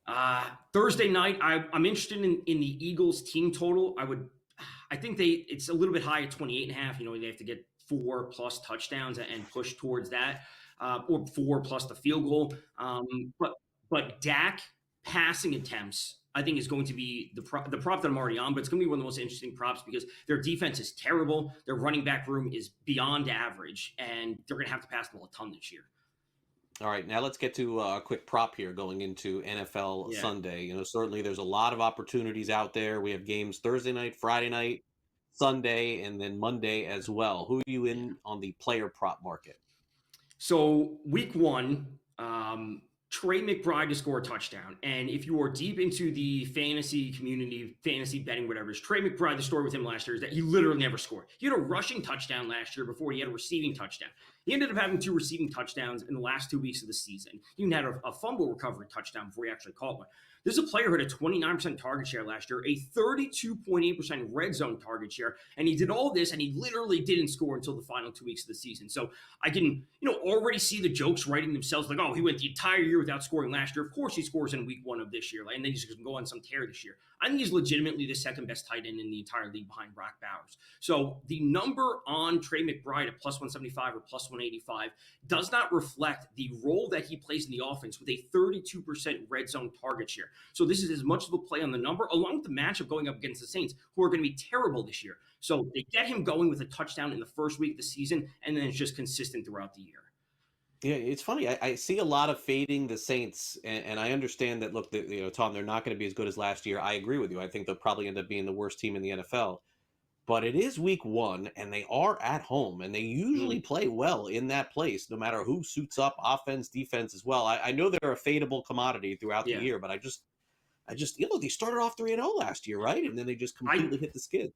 D: Thursday night, I'm interested in the Eagles team total. I think it's a little bit high at 28.5. They have to get 4+ touchdowns and push towards that, or 4+ the field goal. But Dak passing attempts, I think, is going to be the prop that I'm already on, but it's going to be one of the most interesting props because their defense is terrible. Their running back room is beyond average, and they're going to have to pass the ball a ton this year.
F: All right, now let's get to a quick prop here going into NFL Sunday. Certainly there's a lot of opportunities out there. We have games Thursday night, Friday night, Sunday, and then Monday as well. Who are you in on the player prop market?
D: So week 1, Trey McBride to score a touchdown. And if you are deep into the fantasy community, fantasy betting, whatever, is Trey McBride, the story with him last year is that he literally never scored. He had a rushing touchdown last year before he had a receiving touchdown. He ended up having 2 receiving touchdowns in the last 2 weeks of the season. He even had a fumble recovery touchdown before he actually caught one. This is a player who had a 29% target share last year, a 32.8% red zone target share, and he did all this, and he literally didn't score until the final 2 weeks of the season. So I can, already see the jokes writing themselves like, oh, he went the entire year without scoring last year. Of course he scores in week 1 of this year, and then he's going to go on some tear this year. I think he's legitimately the second best tight end in the entire league behind Brock Bowers. So the number on Trey McBride at plus 175 or plus 185 does not reflect the role that he plays in the offense with a 32% red zone target share. So this is as much of a play on the number, along with the matchup going up against the Saints, who are going to be terrible this year. So they get him going with a touchdown in the first week of the season, and then it's just consistent throughout the year.
F: Yeah, it's funny. I see a lot of fading the Saints, and I understand that, look, Tom, they're not going to be as good as last year. I agree with you. I think they'll probably end up being the worst team in the NFL. But it is week 1, and they are at home, and they usually play well in that place, no matter who suits up, offense, defense as well. I know they're a fadeable commodity throughout the year, but I just, they started off 3-0 last year, right? And then they just completely hit the skid.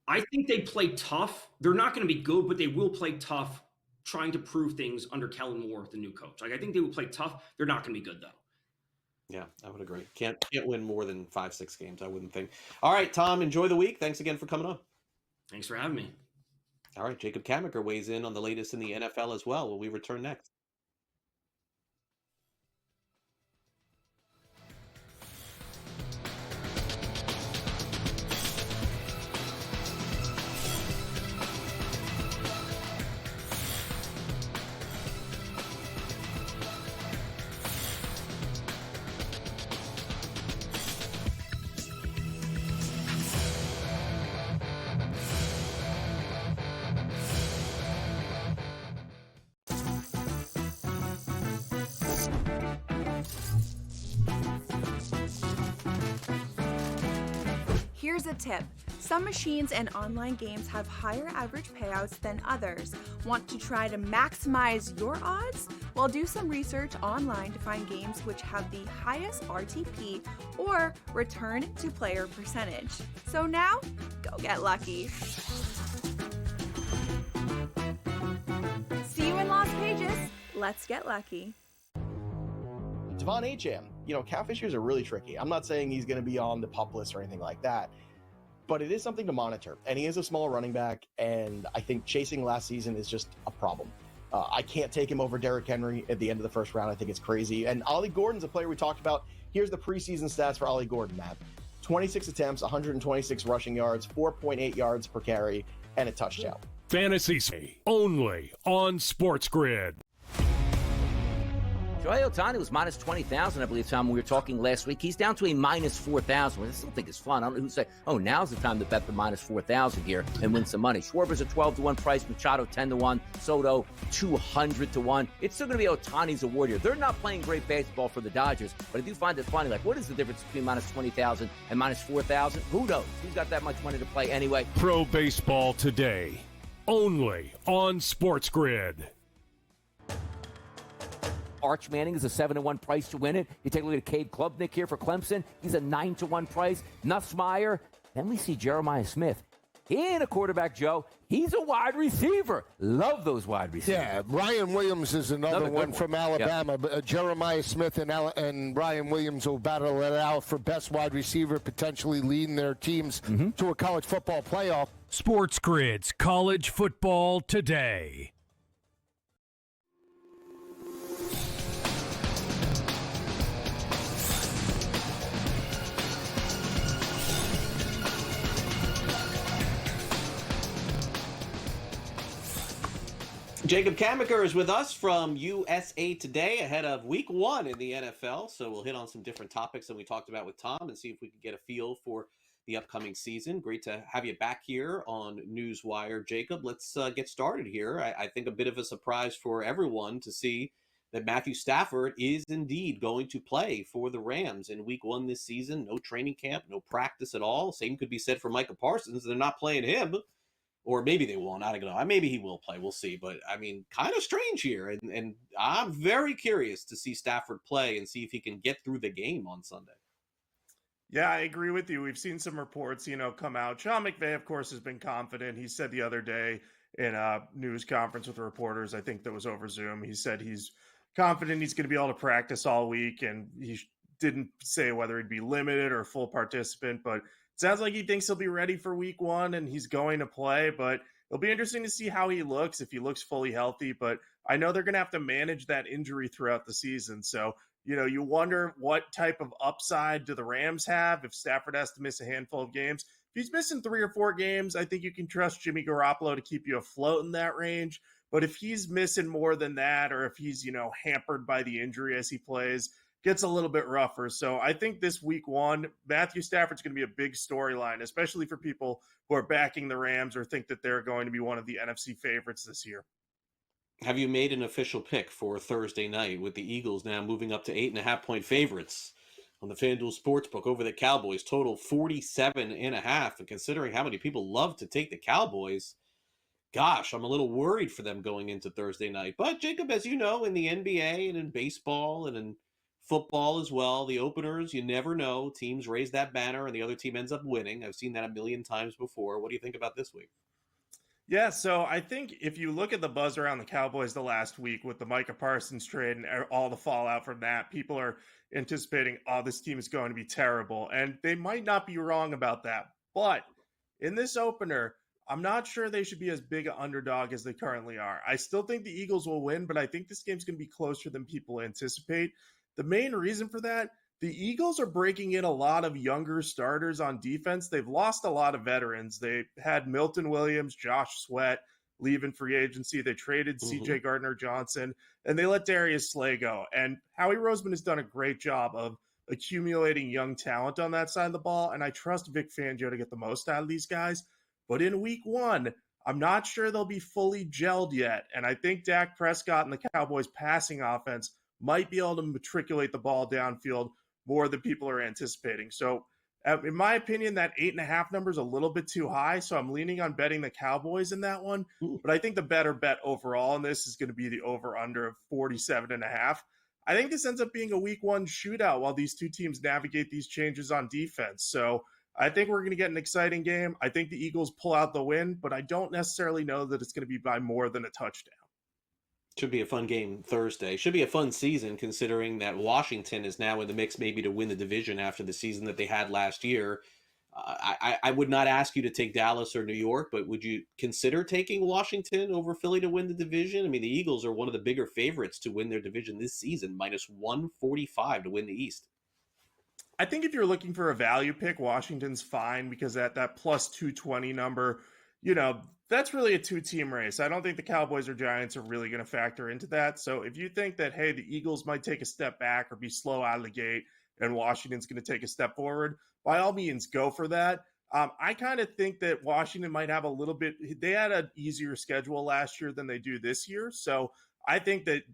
D: I think they play tough. They're not going to be good, but they will play tough, trying to prove things under Kellen Moore, the new coach. I think they will play tough. They're not going to be good, though.
F: Yeah, I would agree. Can't win more than 5-6 games, I wouldn't think. All right, Tom, enjoy the week. Thanks again for coming on.
D: Thanks for having me.
F: All right, Jacob Kamiker weighs in on the latest in the NFL as well when we return next.
P: Here's a tip. Some machines and online games have higher average payouts than others. Want to try to maximize your odds? Well, do some research online to find games which have the highest RTP or return to player percentage. So now, go get lucky. See you in Las Vegas. Let's get lucky.
E: Devon Acham, calf issues are really tricky. I'm not saying he's going to be on the PUP list or anything like that, but it is something to monitor. And he is a small running back, and I think chasing last season is just a problem. I can't take him over Derrick Henry at the end of the first round. I think it's crazy. And Ollie Gordon's a player we talked about. Here's the preseason stats for Ollie Gordon, Matt. 26 attempts, 126 rushing yards, 4.8 yards per carry, and a touchdown.
C: Fantasy only on SportsGrid.
B: Shohei Ohtani was minus 20,000, I believe, Tom, when we were talking last week. He's down to a minus 4,000. I still think it's fun. I don't know who say, oh, now's the time to bet the minus 4,000 here and win some money. Schwarber's a 12-1 price, Machado 10-1, Soto 200-1. It's still going to be Ohtani's award here. They're not playing great baseball for the Dodgers, but I do find it funny. Like, what is the difference between minus 20,000 and minus 4,000? Who knows? Who's got that much money to play anyway?
C: Pro Baseball Today, only on SportsGrid.
B: Arch Manning is a 7-1 price to win it. You take a look at Cade Klubnik here for Clemson. He's a 9-1 price. Nussmeier. Then we see Jeremiah Smith. He ain't a quarterback, Joe. He's a wide receiver. Love those wide receivers.
A: Yeah, Ryan Williams is another one from Alabama. Yep. Jeremiah Smith and Ryan Williams will battle it out for best wide receiver, potentially leading their teams to a college football playoff.
C: SportsGrid's College Football Today.
F: Jacob Kamiker is with us from USA Today ahead of week 1 in the NFL. So we'll hit on some different topics than we talked about with Tom and see if we can get a feel for the upcoming season. Great to have you back here on NewsWire. Jacob, let's get started here. I think a bit of a surprise for everyone to see that Matthew Stafford is indeed going to play for the Rams in week 1 this season. No training camp, no practice at all. Same could be said for Micah Parsons. They're not playing him. or maybe they won't. I don't know. Maybe he will play. We'll see. But I mean, kind of strange here, and I'm very curious to see Stafford play and see if he can get through the game on Sunday.
G: Yeah, I agree with you. We've seen some reports, come out. Sean McVay, of course, has been confident. He said the other day in a news conference with reporters, I think that was over Zoom, he said he's confident he's going to be able to practice all week, and he didn't say whether he'd be limited or full participant, but it sounds like he thinks he'll be ready for week 1 and he's going to play. But it'll be interesting to see how he looks, if he looks fully healthy. But I know they're going to have to manage that injury throughout the season. So you wonder what type of upside do the Rams have if Stafford has to miss a handful of games. If he's missing 3 or 4 games, I think you can trust Jimmy Garoppolo to keep you afloat in that range. But if he's missing more than that, or if he's, hampered by the injury as he plays, gets a little bit rougher. So I think this week 1, Matthew Stafford's going to be a big storyline, especially for people who are backing the Rams or think that they're going to be one of the NFC favorites this year.
F: Have you made an official pick for Thursday night with the Eagles now moving up to 8.5-point favorites on the FanDuel Sportsbook over the Cowboys? Total 47.5. And considering how many people love to take the Cowboys, gosh, I'm a little worried for them going into Thursday night. But Jacob, as you know, in the NBA and in baseball and in football as well, the openers, you never know. Teams raise that banner and the other team ends up winning. I've seen that a million times before. What do you think about this week?
G: Yeah, so I think if you look at the buzz around the Cowboys the last week with the Micah Parsons trade and all the fallout from that, people are anticipating, this team is going to be terrible. And they might not be wrong about that. But in this opener, I'm not sure they should be as big an underdog as they currently are. I still think the Eagles will win, but I think this game's going to be closer than people anticipate. The main reason for that, the Eagles are breaking in a lot of younger starters on defense. They've lost a lot of veterans. They had Milton Williams, Josh Sweat leaving free agency. They traded CJ Gardner-Johnson, and they let Darius Slay go. And Howie Roseman has done a great job of accumulating young talent on that side of the ball, and I trust Vic Fangio to get the most out of these guys. But in week 1, I'm not sure they'll be fully gelled yet, and I think Dak Prescott and the Cowboys passing offense might be able to matriculate the ball downfield more than people are anticipating. So in my opinion, that 8.5 number is a little bit too high. So I'm leaning on betting the Cowboys in that one. But I think the better bet overall in this is going to be the over-under of 47.5. I think this ends up being a week 1 shootout while these two teams navigate these changes on defense. So I think we're going to get an exciting game. I think the Eagles pull out the win, but I don't necessarily know that it's going to be by more than a touchdown.
F: Should be a fun game Thursday. Should be a fun season considering that Washington is now in the mix maybe to win the division after the season that they had last year. I would not ask you to take Dallas or New York, but would you consider taking Washington over Philly to win the division? I mean, the Eagles are one of the bigger favorites to win their division this season, minus 145 to win the East.
G: I think if you're looking for a value pick, Washington's fine because at that plus 220 number, that's really a 2-team race. I don't think the Cowboys or Giants are really going to factor into that. So if you think that, hey, the Eagles might take a step back or be slow out of the gate and Washington's going to take a step forward, by all means, go for that. I kind of think that Washington might have a little bit – they had an easier schedule last year than they do this year. So I think that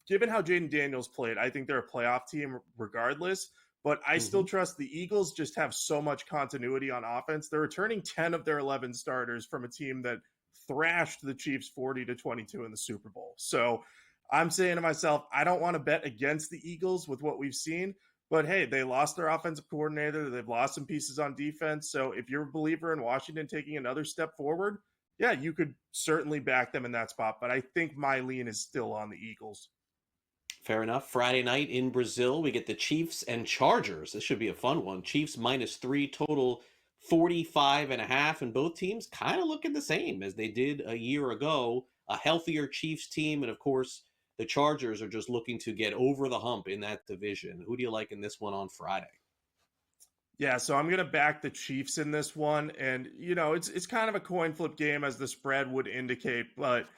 G: given how Jaden Daniels played, I think they're a playoff team regardless. But I still trust the Eagles just have so much continuity on offense. They're returning 10 of their 11 starters from a team that thrashed the Chiefs 40-22 in the Super Bowl. So I'm saying to myself, I don't want to bet against the Eagles with what we've seen. But, hey, they lost their offensive coordinator. They've lost some pieces on defense. So if you're a believer in Washington taking another step forward, yeah, you could certainly back them in that spot. But I think my lean is still on the Eagles.
F: Fair enough. Friday night in Brazil, we get the Chiefs and Chargers. This should be a fun one. Chiefs -3, total 45.5, and both teams kind of looking the same as they did a year ago. A healthier Chiefs team, and of course, the Chargers are just looking to get over the hump in that division. Who do you like in this one on Friday?
G: Yeah, so I'm going to back the Chiefs in this one, and it's kind of a coin flip game as the spread would indicate, but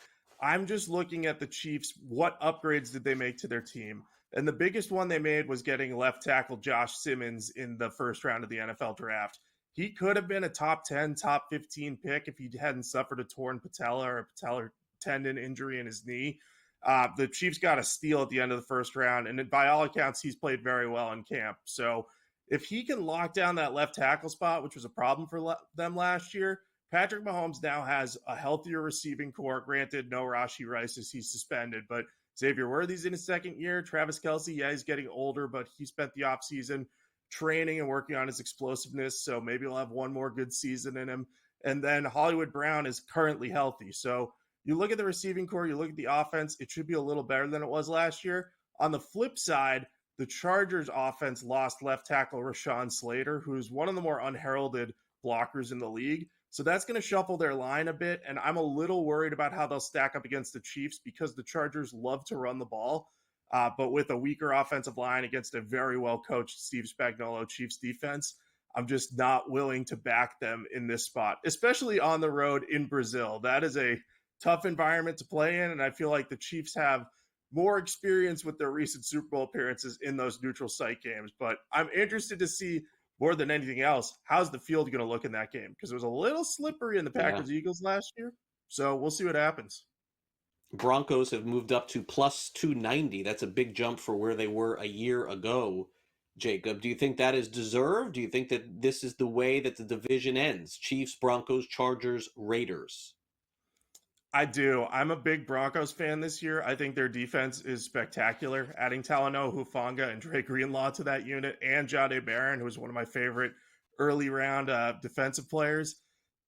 G: I'm just looking at the Chiefs. What upgrades did they make to their team? And the biggest one they made was getting left tackle Josh Simmons in the first round of the NFL draft. He could have been a top 10, top 15 pick if he hadn't suffered a torn patella or a patellar tendon injury in his knee. The Chiefs got a steal at the end of the first round, and by all accounts, he's played very well in camp. So if he can lock down that left tackle spot, which was a problem for them last year, Patrick Mahomes now has a healthier receiving core. Granted, no Rashee Rice as he's suspended, but Xavier Worthy's in his second year. Travis Kelce, yeah, he's getting older, but he spent the offseason training and working on his explosiveness, so maybe he'll have one more good season in him. And then Hollywood Brown is currently healthy. So you look at the receiving core, you look at the offense, it should be a little better than it was last year. On the flip side, the Chargers offense lost left tackle Rashawn Slater, who's one of the more unheralded blockers in the league. So that's going to shuffle their line a bit, and I'm a little worried about how they'll stack up against the Chiefs because the Chargers love to run the ball. But with a weaker offensive line against a very well-coached Steve Spagnuolo Chiefs defense, I'm just not willing to back them in this spot, especially on the road in Brazil. That is a tough environment to play in, and I feel like the Chiefs have more experience with their recent Super Bowl appearances in those neutral site games. But I'm interested to see, more than anything else, how's the field going to look in that game? Because it was a little slippery in the Packers-Eagles last year. So we'll see what happens.
F: Broncos have moved up to plus 290. That's a big jump for where they were a year ago. Jacob, do you think that is deserved? Do you think that this is the way that the division ends? Chiefs, Broncos, Chargers, Raiders.
G: I do. I'm a big Broncos fan this year. I think their defense is spectacular. Adding Talanoa Hufanga and Dre Greenlaw to that unit, and Jahdae Barron, who's one of my favorite early round defensive players.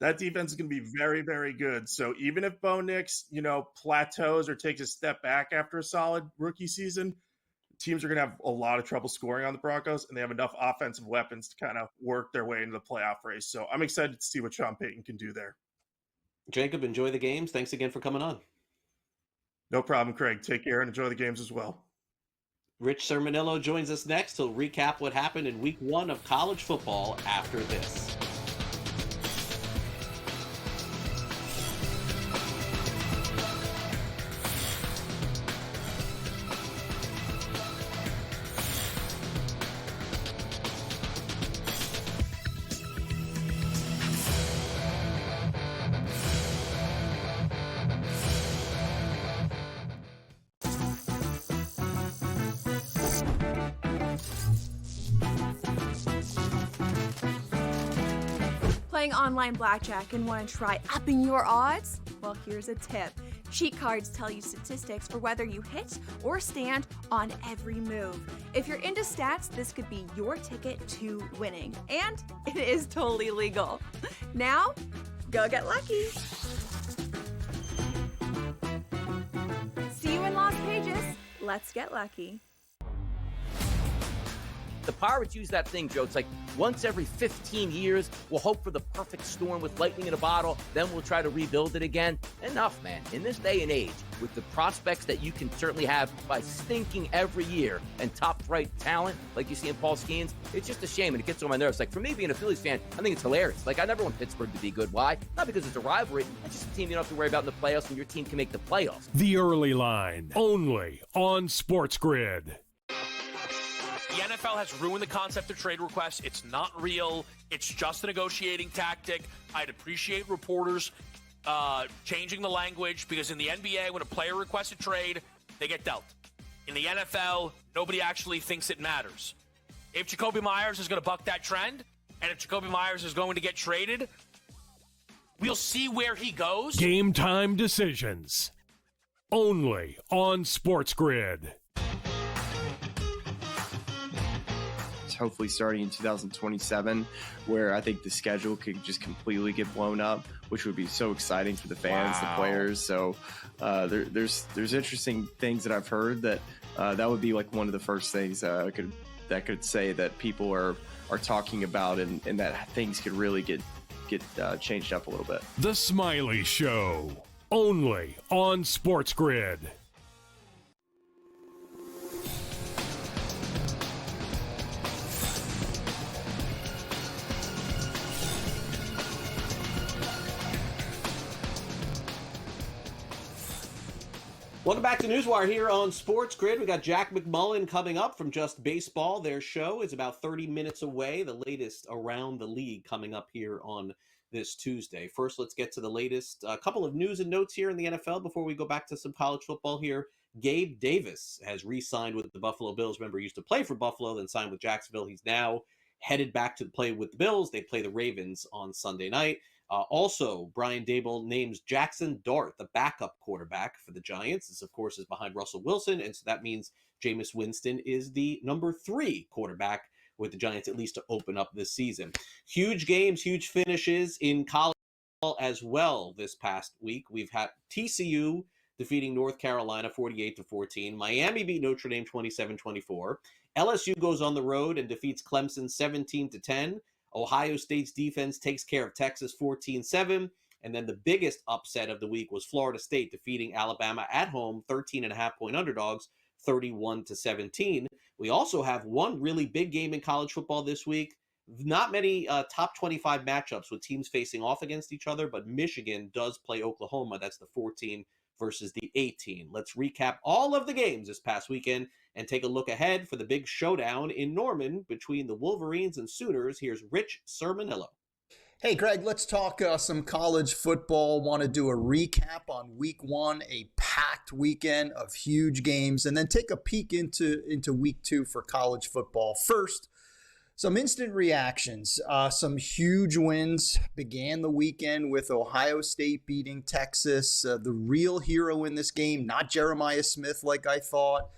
G: That defense is going to be very, very good. So even if Bo Nix, plateaus or takes a step back after a solid rookie season, teams are going to have a lot of trouble scoring on the Broncos, and they have enough offensive weapons to kind of work their way into the playoff race. So I'm excited to see what Sean Payton can do there.
F: Jacob, enjoy the games. Thanks again for coming on.
G: No problem, Craig. Take care and enjoy the games as well.
F: Rich Sermonello joins us next. He'll recap what happened in week 1 of college football after this.
P: Playing online blackjack and want to try upping your odds? Well, here's a tip. Cheat cards tell you statistics for whether you hit or stand on every move. If you're into stats, this could be your ticket to winning. And it is totally legal. Now, go get lucky. See you in Las Vegas. Let's get lucky.
B: The Pirates use that thing, Joe. It's like once every 15 years, we'll hope for the perfect storm with lightning in a bottle, then we'll try to rebuild it again. Enough, man. In this day and age, with the prospects that you can certainly have by stinking every year and top-flight talent like you see in Paul Skeens, it's just a shame, and it gets on my nerves. Like, for me, being a Phillies fan, I think it's hilarious. Like, I never want Pittsburgh to be good. Why? Not because it's a rivalry. It's just a team you don't have to worry about in the playoffs, and your team can make the playoffs.
C: The Early Line, only on SportsGrid.
H: The NFL has ruined the concept of trade requests. It's not real. It's just a negotiating tactic. I'd appreciate reporters changing the language, because in the NBA, when a player requests a trade, they get dealt. In the NFL, nobody actually thinks it matters. If Jacoby Myers is going to buck that trend, and if Jacoby Myers is going to get traded, we'll see where he goes.
C: Game time decisions, only on SportsGrid.
I: Hopefully starting in 2027, where I think the schedule could just completely get blown up, which would be so exciting for the fans, the players. So there's interesting things that I've heard that that would be like one of the first things that could say that people are talking about, and that things could really get changed up a little bit.
C: The Smiley Show, only on SportsGrid.
F: Welcome back to NewsWire here on SportsGrid. We got Jack McMullen coming up from Just Baseball. Their show is about 30 minutes away. The latest around the league coming up here on this Tuesday. First, let's get to the latest. A couple of news and notes here in the NFL before we go back to some college football here. Gabe Davis has re-signed with the Buffalo Bills. Remember, he used to play for Buffalo, then signed with Jacksonville. He's now headed back to play with the Bills. They play the Ravens on Sunday night. Also, Brian Dable names Jackson Dart the backup quarterback for the Giants. This, of course, is behind Russell Wilson, and so that means Jameis Winston is the number 3 quarterback with the Giants, at least to open up this season. Huge games, huge finishes in college as well this past week. We've had TCU defeating North Carolina 48-14. Miami beat Notre Dame 27-24. LSU goes on the road and defeats Clemson 17-10. Ohio State's defense takes care of Texas 14-7. And then the biggest upset of the week was Florida State defeating Alabama at home, 13.5-point underdogs, 31-17. We also have one really big game in college football this week. Not many top 25 matchups with teams facing off against each other, but Michigan does play Oklahoma. That's the 14 versus the 18. Let's recap all of the games this past weekend and take a look ahead for the big showdown in Norman between the Wolverines and Sooners. Here's Rich Sermonillo.
J: Hey, Greg, let's talk some college football. Want to do a recap on week 1, a packed weekend of huge games, and then take a peek into week 2 for college football. First, some instant reactions. Some huge wins began the weekend with Ohio State beating Texas. The real hero in this game, not Jeremiah Smith like I thought,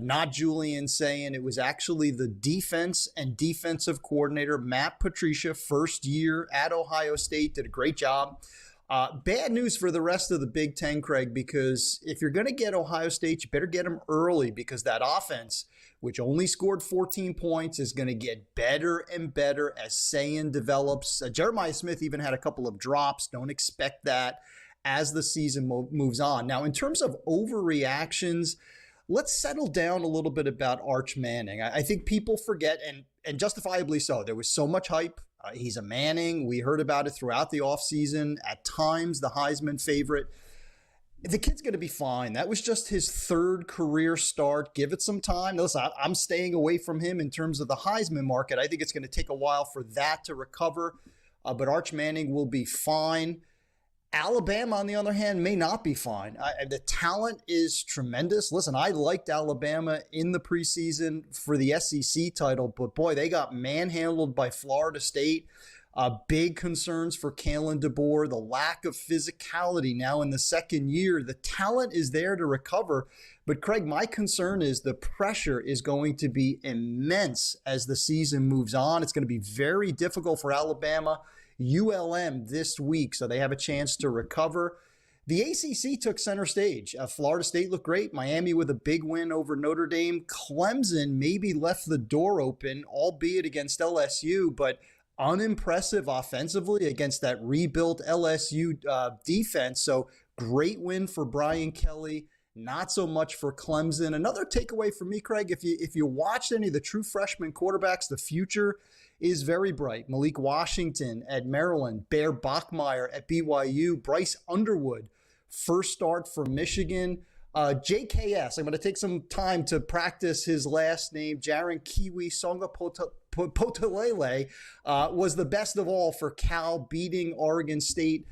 J: not Julian saying. It was actually the defense and defensive coordinator, Matt Patricia, first year at Ohio State, did a great job. Bad news for the rest of the Big Ten, Craig, because if you're going to get Ohio State, you better get them early, because that offense, which only scored 14 points, is going to get better and better as Sayan develops. Jeremiah Smith even had a couple of drops. Don't expect that as the season moves on. Now, in terms of overreactions, let's settle down a little bit about Arch Manning. I think people forget, and justifiably so. There was so much hype. He's a Manning. We heard about it throughout the offseason. At times, the Heisman favorite. The kid's going to be fine. That was just his 3rd career start. Give it some time. Listen, I'm staying away from him in terms of the Heisman market. I think it's going to take a while for that to recover, but Arch Manning will be fine. Alabama, on the other hand, may not be fine. The talent is tremendous. Listen, I liked Alabama in the preseason for the SEC title, but boy, they got manhandled by Florida State. Big concerns for Kalen DeBoer, the lack of physicality now in the second year. The talent is there to recover. But Craig, my concern is the pressure is going to be immense as the season moves on. It's going to be very difficult for Alabama. ULM this week, so they have a chance to recover. The ACC took center stage. Florida State looked great. Miami with a big win over Notre Dame. Clemson maybe left the door open, albeit against LSU, but unimpressive offensively against that rebuilt LSU defense. So great win for Brian Kelly. Not so much for Clemson. Another takeaway for me, Craig, if you watched any of the true freshman quarterbacks, the future is very bright. Malik Washington at Maryland, Bear Bachmeier at BYU, Bryce Underwood, first start for Michigan. JKS, I'm going to take some time to practice his last name, Jaron Kiwi Songa Potalele, was the best of all for Cal, beating Oregon State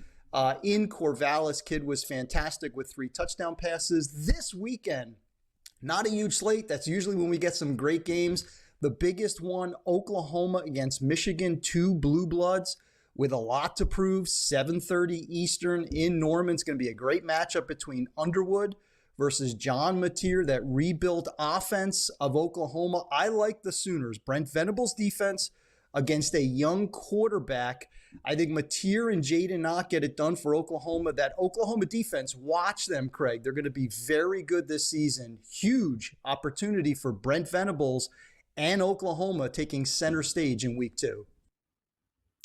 J: in Corvallis. Kid was fantastic with 3 touchdown passes. This weekend, not a huge slate. That's usually when we get some great games. The biggest one, Oklahoma against Michigan, 2 blue bloods with a lot to prove. 7:30 Eastern in Norman. It's going to be a great matchup between Underwood versus John Mateer, that rebuilt offense of Oklahoma. I like the Sooners. Brent Venables' defense against a young quarterback. I think Mateer and Jaden Knox get it done for Oklahoma. That Oklahoma defense, watch them, Craig. They're going to be very good this season. Huge opportunity for Brent Venables and Oklahoma taking center stage in week 2.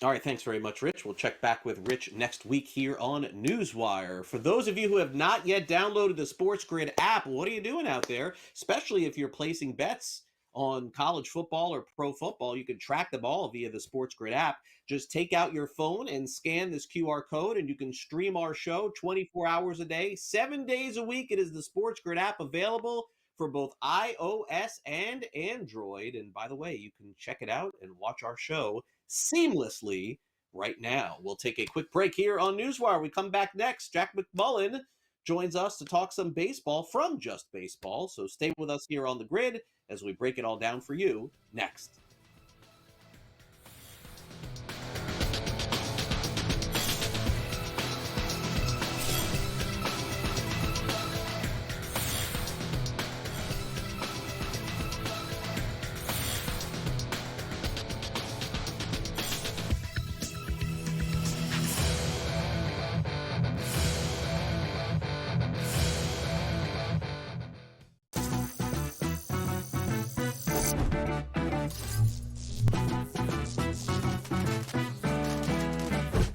F: All right, thanks very much, Rich. We'll check back with Rich next week here on NewsWire. For those of you who have not yet downloaded the SportsGrid app, what are you doing out there? Especially if you're placing bets on college football or pro football, you can track them all via the SportsGrid app. Just take out your phone and scan this QR code, and you can stream our show 24 hours a day, 7 days a week. It is the SportsGrid app, available for both iOS and Android. And by the way, you can check it out and watch our show seamlessly right now. We'll take a quick break here on NewsWire. We come back next. Jack McMullen joins us to talk some baseball from Just Baseball. So stay with us here on the grid as we break it all down for you next.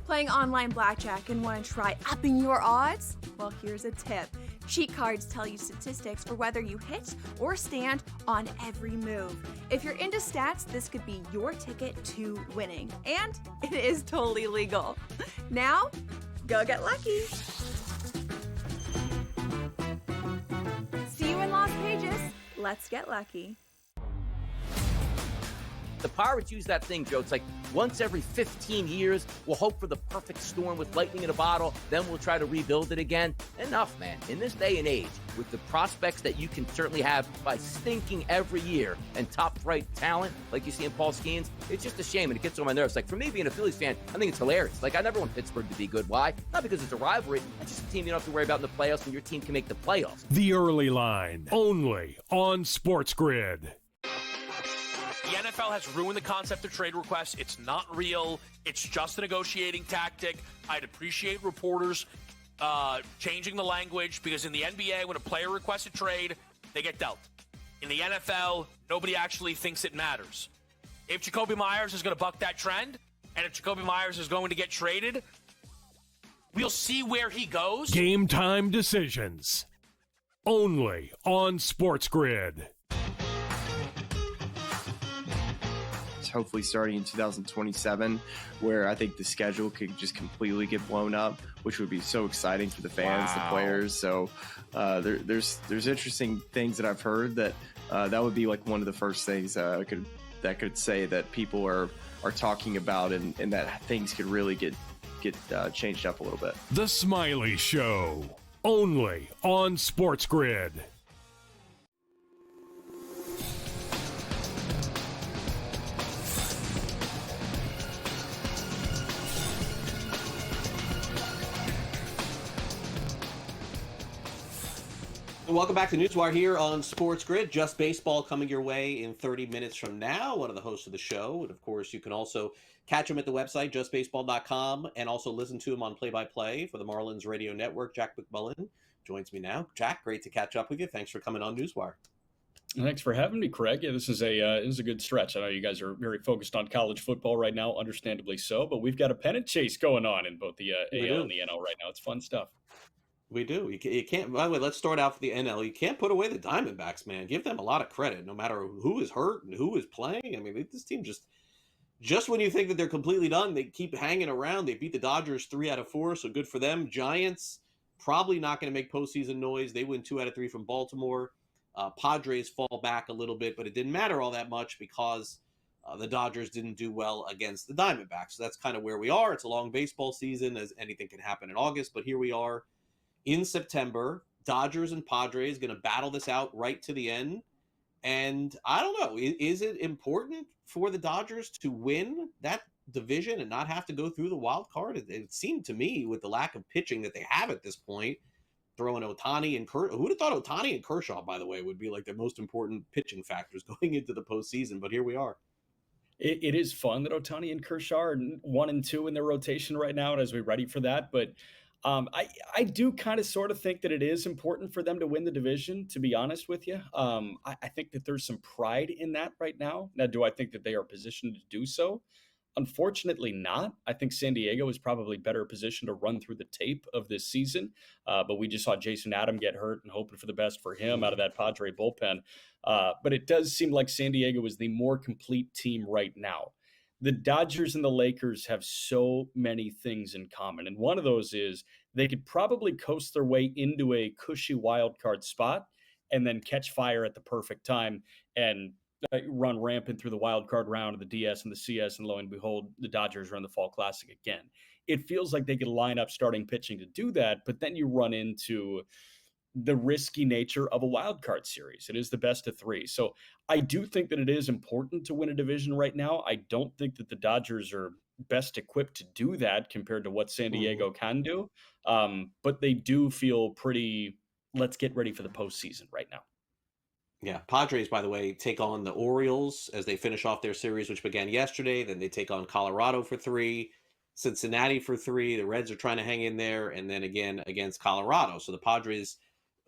P: Playing online blackjack and want to try upping your odds? Well, here's a tip. Cheat cards tell you statistics for whether you hit or stand on every move. If you're into stats, this could be your ticket to winning. And it is totally legal. Now, go get lucky. See you in Lost Pages. Let's get lucky.
B: The Pirates use that thing, Joe. It's like once every 15 years, we'll hope for the perfect storm with lightning in a bottle, then we'll try to rebuild it again. Enough, man. In this day and age, with the prospects that you can certainly have by stinking every year and top-flight talent like you see in Paul Skeens, it's just a shame, and it gets on my nerves. Like, for me, being a Phillies fan, I think it's hilarious. Like, I never want Pittsburgh to be good. Why? Not because it's a rivalry. It's just a team you don't have to worry about in the playoffs when your team can make the playoffs.
C: The Early Line, only on SportsGrid.
H: The NFL has ruined the concept of trade requests. It's not real. It's just a negotiating tactic. I'd appreciate reporters changing the language, because in the NBA, when a player requests a trade, they get dealt. In the NFL, nobody actually thinks it matters. If Jacoby Myers is going to buck that trend, and if Jacoby Myers is going to get traded, we'll see where he goes.
C: Game time decisions, only on SportsGrid.
I: Hopefully starting in 2027, where I think the schedule could just completely get blown up, which would be so exciting for the fans, the players. So there's interesting things that I've heard that that would be like one of the first things that could say that people are talking about, and that things could really get changed up a little bit.
C: The Smiley Show, only on SportsGrid.
F: Welcome back to NewsWire here on SportsGrid. Just baseball coming your way in 30 minutes from now. One of the hosts of the show. And, of course, you can also catch him at the website, justbaseball.com, and also listen to him on play-by-play for the Marlins Radio Network. Jack McMullen joins me now. Jack, great to catch up with you. Thanks for coming on NewsWire.
K: Thanks for having me, Craig. Yeah, this is a good stretch. I know you guys are very focused on college football right now, understandably so, but we've got a pennant chase going on in both the AL and the NL right now. It's fun stuff.
F: We do. You can't. By the way, let's start out for the NL. You can't put away the Diamondbacks, man. Give them a lot of credit, no matter who is hurt and who is playing. I mean, this team just when you think that they're completely done, they keep hanging around. They beat the Dodgers 3 out of 4, so good for them. Giants probably not going to make postseason noise. They win 2 out of 3 from Baltimore. Padres fall back a little bit, but it didn't matter all that much because the Dodgers didn't do well against the Diamondbacks. So that's kind of where we are. It's a long baseball season, as anything can happen in August, but here we are. In September, Dodgers and Padres going to battle this out right to the end. And I don't know, is it important for the Dodgers to win that division and not have to go through the wild card? It seemed to me, with the lack of pitching that they have at this point, throwing Ohtani and Kershaw. Who would have thought Ohtani and Kershaw, by the way, would be like the most important pitching factors going into the postseason? But here we are.
K: It is fun that Ohtani and Kershaw are 1 and 2 in their rotation right now as we ready for that. But I do kind of sort of think that it is important for them to win the division, to be honest with you. I think that there's some pride in that right now. Now, do I think that they are positioned to do so? Unfortunately not. I think San Diego is probably better positioned to run through the tape of this season. But we just saw Jason Adam get hurt, and hoping for the best for him out of that Padre bullpen. But it does seem like San Diego is the more complete team right now. The Dodgers and the Lakers have so many things in common. And one of those is they could probably coast their way into a cushy wild card spot and then catch fire at the perfect time and run rampant through the wild card round of the DS and the CS. And lo and behold, the Dodgers run the Fall Classic again. It feels like they could line up starting pitching to do that, but then you run into the risky nature of a wild card series. It is the best of 3. So I do think that it is important to win a division right now. I don't think that the Dodgers are best equipped to do that compared to what San Diego can do. But they do feel pretty, let's get ready for the postseason right now.
F: Yeah, Padres, by the way, take on the Orioles as they finish off their series, which began yesterday. Then they take on Colorado for 3, Cincinnati for 3. The Reds are trying to hang in there, and then again against Colorado. So the Padres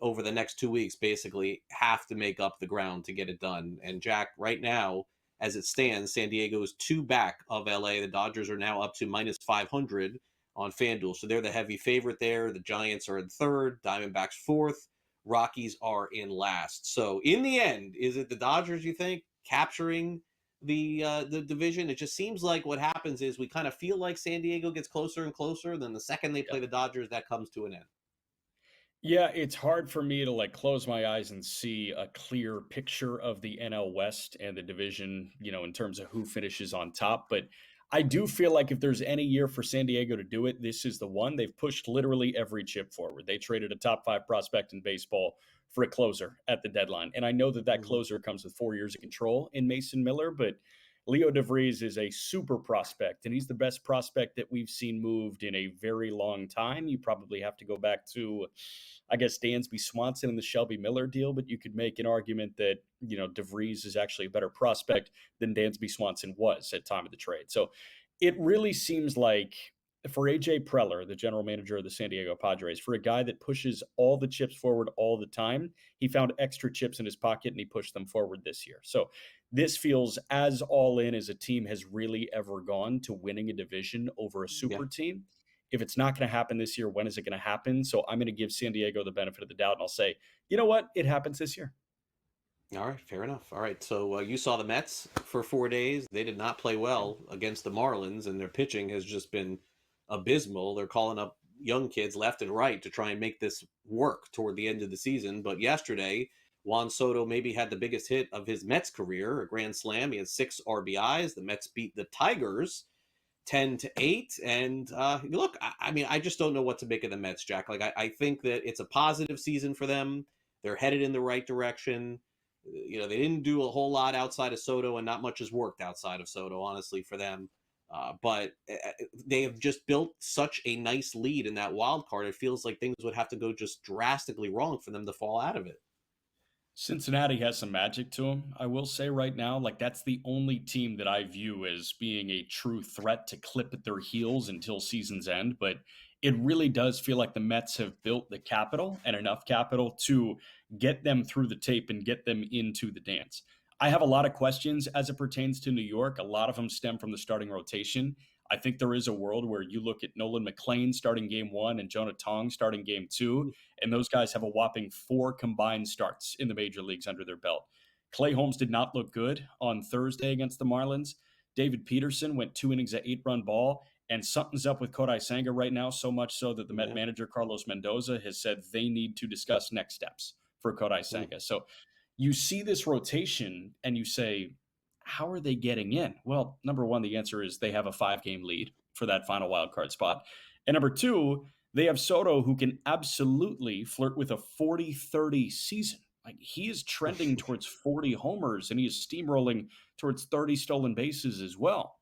F: over the next 2 weeks basically have to make up the ground to get it done. And Jack, right now, as it stands, San Diego is 2 back of LA. The Dodgers are now up to minus 500 on FanDuel. So they're the heavy favorite there. The Giants are in third, Diamondbacks fourth, Rockies are in last. So in the end, is it the Dodgers, you think, capturing the division? It just seems like what happens is we kind of feel like San Diego gets closer and closer. Then the second they play the Dodgers, that comes to an end.
K: Yeah, it's hard for me to like close my eyes and see a clear picture of the NL West and the division, in terms of who finishes on top. But I do feel like if there's any year for San Diego to do it, this is the one. They've pushed literally every chip forward. They traded a top 5 prospect in baseball for a closer at the deadline. And I know that closer comes with 4 years of control in Mason Miller, but Leo DeVries is a super prospect, and he's the best prospect that we've seen moved in a very long time. You probably have to go back to, I guess, Dansby Swanson and the Shelby Miller deal, but you could make an argument that, DeVries is actually a better prospect than Dansby Swanson was at time of the trade. So it really seems like for AJ Preller, the general manager of the San Diego Padres, for a guy that pushes all the chips forward all the time, he found extra chips in his pocket and he pushed them forward this year. So this feels as all in as a team has really ever gone to winning a division over a super team. If it's not going to happen this year, when is it going to happen? So I'm going to give San Diego the benefit of the doubt, and I'll say, you know what? It happens this year.
F: All right, fair enough. All right, so you saw the Mets for 4 days. They did not play well against the Marlins, and their pitching has just been abysmal. They're calling up young kids left and right to try and make this work toward the end of the season. But yesterday, Juan Soto maybe had the biggest hit of his Mets career, a grand slam. He had 6 RBIs. The Mets beat the Tigers 10-8. And look, I mean, I just don't know what to make of the Mets, Jack. Like, I think that it's a positive season for them. They're headed in the right direction. They didn't do a whole lot outside of Soto, and not much has worked outside of Soto, honestly, for them. But they have just built such a nice lead in that wild card. It feels like things would have to go just drastically wrong for them to fall out of it.
K: Cincinnati has some magic to them. I will say right now, like that's the only team that I view as being a true threat to clip at their heels until season's end. But it really does feel like the Mets have built the capital and enough capital to get them through the tape and get them into the dance. I have a lot of questions as it pertains to New York. A lot of them stem from the starting rotation. I think there is a world where you look at Nolan McLean starting game 1 and Jonah Tong starting game 2, and those guys have a whopping 4 combined starts in the major leagues under their belt. Clay Holmes did not look good on Thursday against the Marlins. David Peterson went 2 innings at 8-run ball, and something's up with Kodai Senga right now, so much so that the Met manager Carlos Mendoza has said they need to discuss next steps for Kodai Senga. So you see this rotation and you say, how are they getting in? Well, number one, the answer is they have a 5-game lead for that final wild card spot. And number 2, they have Soto, who can absolutely flirt with a 40-30 season. Like he is trending towards 40 homers and he is steamrolling towards 30 stolen bases as well.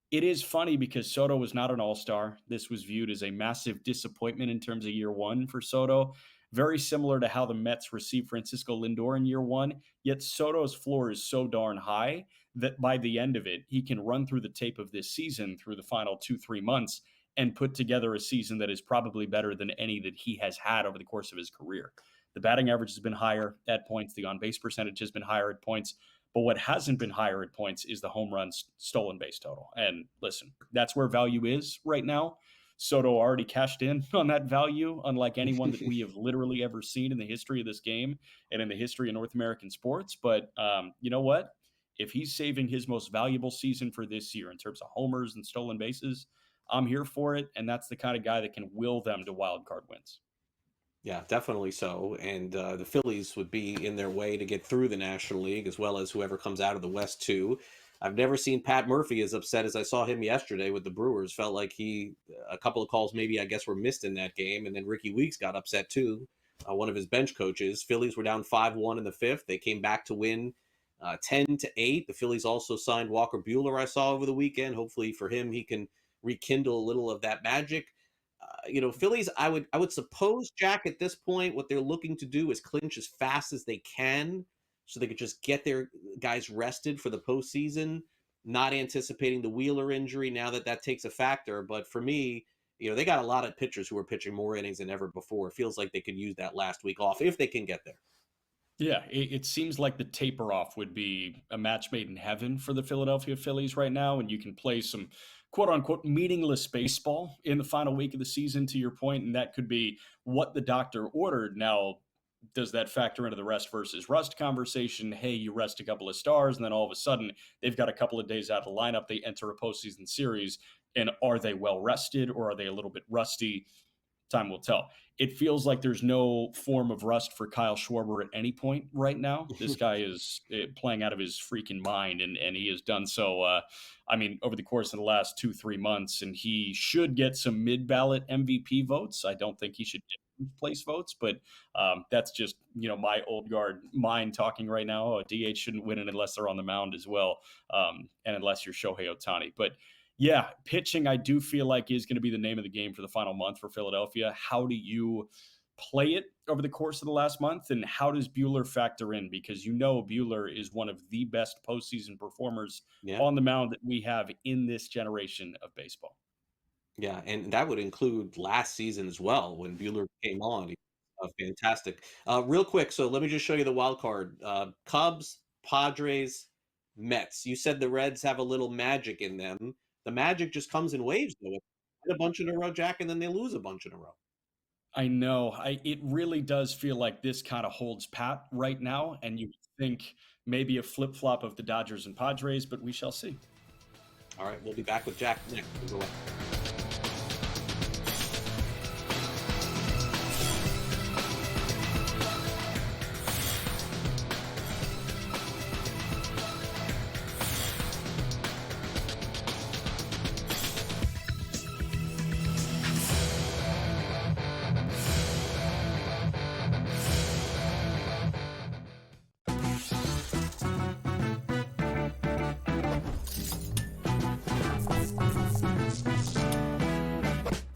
K: It is funny because Soto was not an all-star. This was viewed as a massive disappointment in terms of year 1 for Soto. Very similar to how the Mets received Francisco Lindor in year 1, yet Soto's floor is so darn high that by the end of it, he can run through the tape of this season through the final 2-3 months and put together a season that is probably better than any that he has had over the course of his career. The batting average has been higher at points. The on-base percentage has been higher at points. But what hasn't been higher at points is the home runs stolen base total. And listen, that's where value is right now. Soto already cashed in on that value, unlike anyone that we have literally ever seen in the history of this game and in the history of North American sports. But you know what? If he's saving his most valuable season for this year in terms of homers and stolen bases, I'm here for it. And that's the kind of guy that can will them to wild card wins.
F: Yeah, definitely so. And the Phillies would be in their way to get through the National League, as well as whoever comes out of the West, too. I've never seen Pat Murphy as upset as I saw him yesterday with the Brewers. Felt like a couple of calls maybe, I guess, were missed in that game. And then Ricky Weeks got upset, too, one of his bench coaches. Phillies were down 5-1 in the 5th. They came back to win 10-8. The Phillies also signed Walker Buehler, I saw over the weekend. Hopefully for him, he can rekindle a little of that magic. Phillies, I would suppose, Jack, at this point, what they're looking to do is clinch as fast as they can so they could just get their guys rested for the postseason, not anticipating the Wheeler injury now that takes a factor. But for me, they got a lot of pitchers who are pitching more innings than ever before. It feels like they could use that last week off if they can get there.
K: Yeah, it seems like the taper off would be a match made in heaven for the Philadelphia Phillies right now, and you can play some quote unquote meaningless baseball in the final week of the season, to your point, and that could be what the doctor ordered. Now, does that factor into the rest versus rust conversation? Hey, you rest a couple of stars, and then all of a sudden they've got a couple of days out of the lineup. They enter a postseason series, and are they well rested or are they a little bit rusty? Time will tell. It feels like there's no form of rust for Kyle Schwarber at any point right now. This guy is playing out of his freaking mind, and he has done so, over the course of the last 2-3 months, and he should get some mid-ballot MVP votes. I don't think he should get place votes, but that's just, my old guard mind talking right now. DH shouldn't win it unless they're on the mound as well, and unless you're Shohei Ohtani. But yeah, pitching, I do feel like is going to be the name of the game for the final month for Philadelphia. How do you play it over the course of the last month, and how does Buehler factor in? Because Buehler is one of the best postseason performers on the mound that we have in this generation of baseball.
F: Yeah, and that would include last season as well when Buehler came on. He was fantastic. Real quick, so let me just show you the wild card. Cubs, Padres, Mets. You said the Reds have a little magic in them. The magic just comes in waves, though. They win a bunch in a row, Jack, and then they lose a bunch in a row.
K: I know. It really does feel like this kind of holds pat right now, and you think maybe a flip-flop of the Dodgers and Padres, but we shall see.
F: All right, we'll be back with Jack next.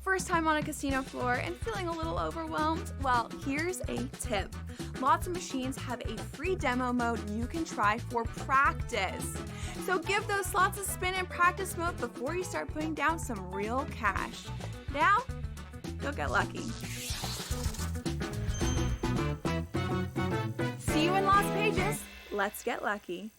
P: First time on a casino floor and feeling a little overwhelmed? Well, here's a tip. Lots of machines have a free demo mode you can try for practice. So give those slots a spin in practice mode before you start putting down some real cash. Now, go get lucky. See you in Las Vegas. Let's get lucky.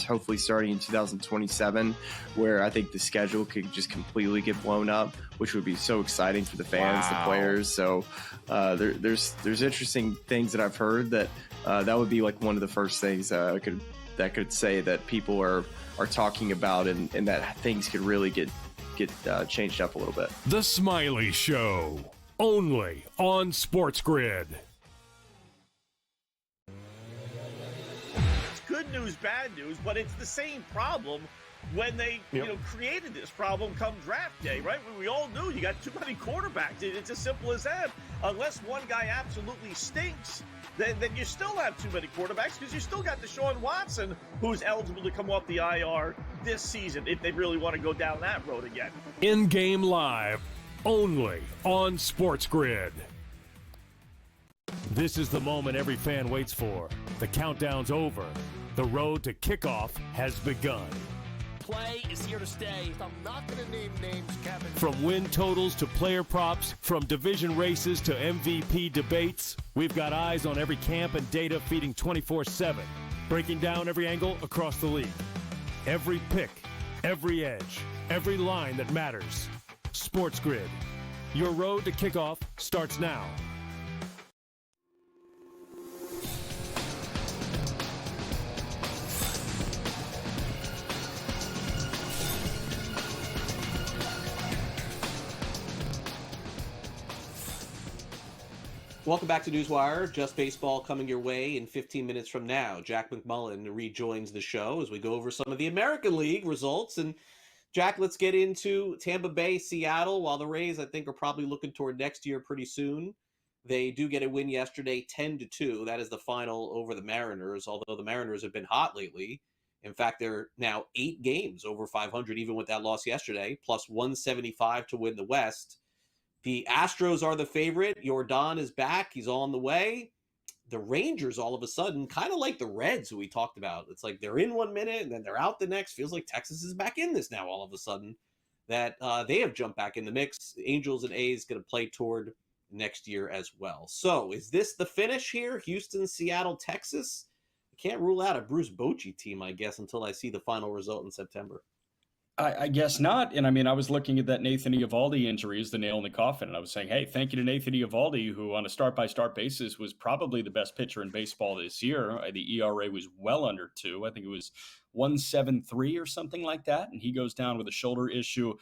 I: Hopefully starting in 2027, where I think the schedule could just completely get blown up, which would be so exciting for the fans, the players. So there's interesting things that I've heard that that would be like one of the first things that could say that people are talking about, and that things could really get changed up a little bit.
C: The Smiley Show, only on SportsGrid.
L: Good news, bad news, but it's the same problem when they created this problem come draft day, right? We all knew you got too many quarterbacks. It's as simple as that. Unless one guy absolutely stinks, then you still have too many quarterbacks, because you still got Deshaun Watson, who's eligible to come off the IR this season if they really want to go down that road again.
C: In-game live, only on SportsGrid. This is the moment every fan waits for. The countdown's over. The road to kickoff has begun.
M: Play is here to stay.
A: I'm not going to name names, Kevin.
C: From win totals to player props, from division races to MVP debates, we've got eyes on every camp and data feeding 24/7, breaking down every angle across the league. Every pick, every edge, every line that matters. SportsGrid. Your road to kickoff starts now.
F: Welcome back to NewsWire. Just Baseball coming your way in 15 minutes from now. Jack McMullen rejoins the show as we go over some of the American League results. And Jack, let's get into Tampa Bay, Seattle. While the Rays, I think, are probably looking toward next year pretty soon. They do get a win yesterday, 10-2. That is the final over the Mariners, although the Mariners have been hot lately. In fact, they're now 8 games over 500, even with that loss yesterday, plus 175 to win the West. The Astros are the favorite. Yordan is back. He's on the way. the Rangers all of a sudden, kind of like the Reds who we talked about. It's like they're in 1 minute and then they're out the next. Feels like Texas is back in this now all of a sudden, that they have jumped back in the mix. Angels and A's going to play toward next year as well. So is this the finish here? Houston, Seattle, Texas? I can't rule out a Bruce Bochy team, I guess, until I see the final result in September.
K: I guess not. And I mean, I was looking at that Nathan Eovaldi injury as the nail in the coffin, and I was saying, hey, thank you to Nathan Eovaldi, who on a start-by-start basis was probably the best pitcher in baseball this year. The ERA was well under 2. I think it was 1.73 or something like that, and he goes down with a shoulder issue.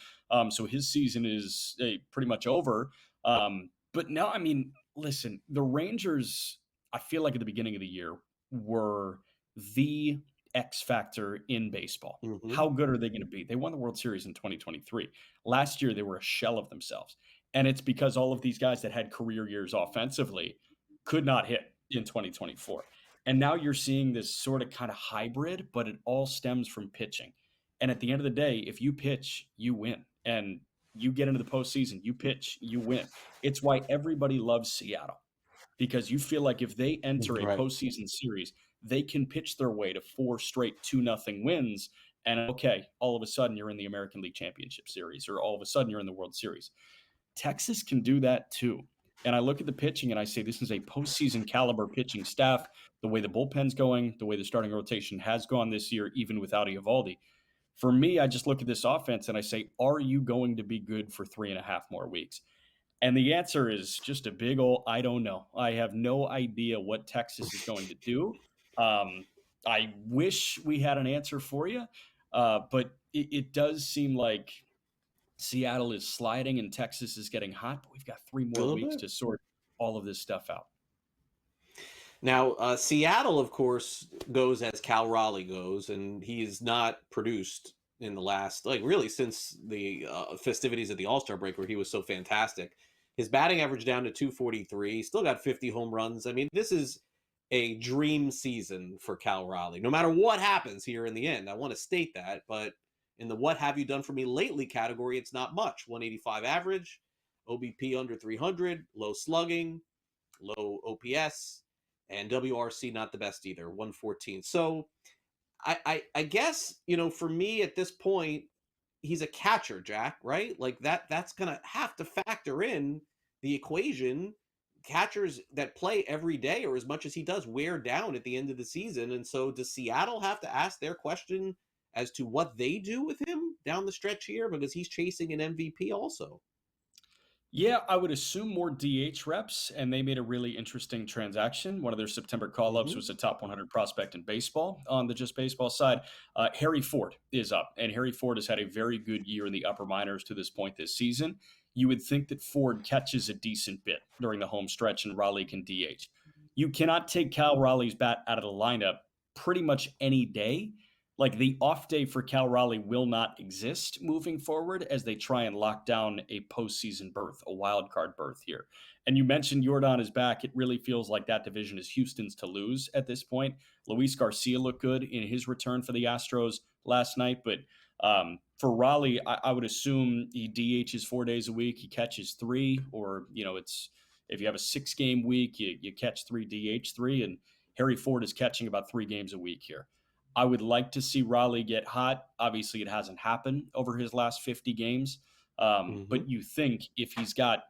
K: So his season is pretty much over. But no, I mean, listen, the Rangers, I feel like at the beginning of the year, were the X factor in baseball.
F: Mm-hmm.
K: How good are they going to be? They won the World Series in 2023. Last year, they were a shell of themselves. And it's because all of these guys that had career years offensively could not hit in 2024. And now you're seeing this sort of kind of hybrid, but it all stems from pitching. And at the end of the day, if you pitch, you win. And you get into the postseason, you pitch, you win. It's why everybody loves Seattle, because you feel like if they enter a postseason series, they can pitch their way to 4 straight 2-0 wins. And okay, all of a sudden you're in the American League Championship Series, or all of a sudden you're in the World Series. Texas can do that too. And I look at the pitching and I say, this is a postseason caliber pitching staff. The way the bullpen's going, the way the starting rotation has gone this year, even without Eovaldi. For me, I just look at this offense and I say, are you going to be good for 3.5 more weeks? And the answer is just a big old, I don't know. I have no idea what Texas is going to do. I wish we had an answer for you, but it does seem like Seattle is sliding and Texas is getting hot, but we've got 3 more weeks to sort all of this stuff out.
F: Now, Seattle, of course, goes as Cal Raleigh goes, and he's not produced in the last, really since the festivities of the All-Star break where he was so fantastic. His batting average down to 243, still got 50 home runs. I mean, this is a dream season for Cal Raleigh, no matter what happens here in the end. I want to state that, but in the what have you done for me lately category, it's not much. 185 average, OBP under 300, low slugging, low OPS, and WRC not the best either, 114. So I guess, for me at this point, he's a catcher, Jack, right? Like that's going to have to factor in the equation. Catchers that play every day, or as much as he does, wear down at the end of the season. And so does Seattle have to ask their question as to what they do with him down the stretch here? Because he's chasing an MVP also.
K: Yeah, I would assume more DH reps, and they made a really interesting transaction. One of their September call-ups was a top 100 prospect in baseball on the Just Baseball side. Harry Ford is up, and Harry Ford has had a very good year in the upper minors to this point this season. You would think that Ford catches a decent bit during the home stretch and Raleigh can DH. You cannot take Cal Raleigh's bat out of the lineup pretty much any day. Like, the off day for Cal Raleigh will not exist moving forward as they try and lock down a postseason berth, a wild card berth here. And you mentioned Yordan is back. It really feels like that division is Houston's to lose at this point. Luis Garcia looked good in his return for the Astros last night, but for Raleigh, I would assume he DHs 4 days a week. He catches 3, or, it's if you have a 6-game week, you catch 3, DH 3, and Harry Ford is catching about 3 games a week here. I would like to see Raleigh get hot. Obviously, it hasn't happened over his last 50 games. But you think if he's got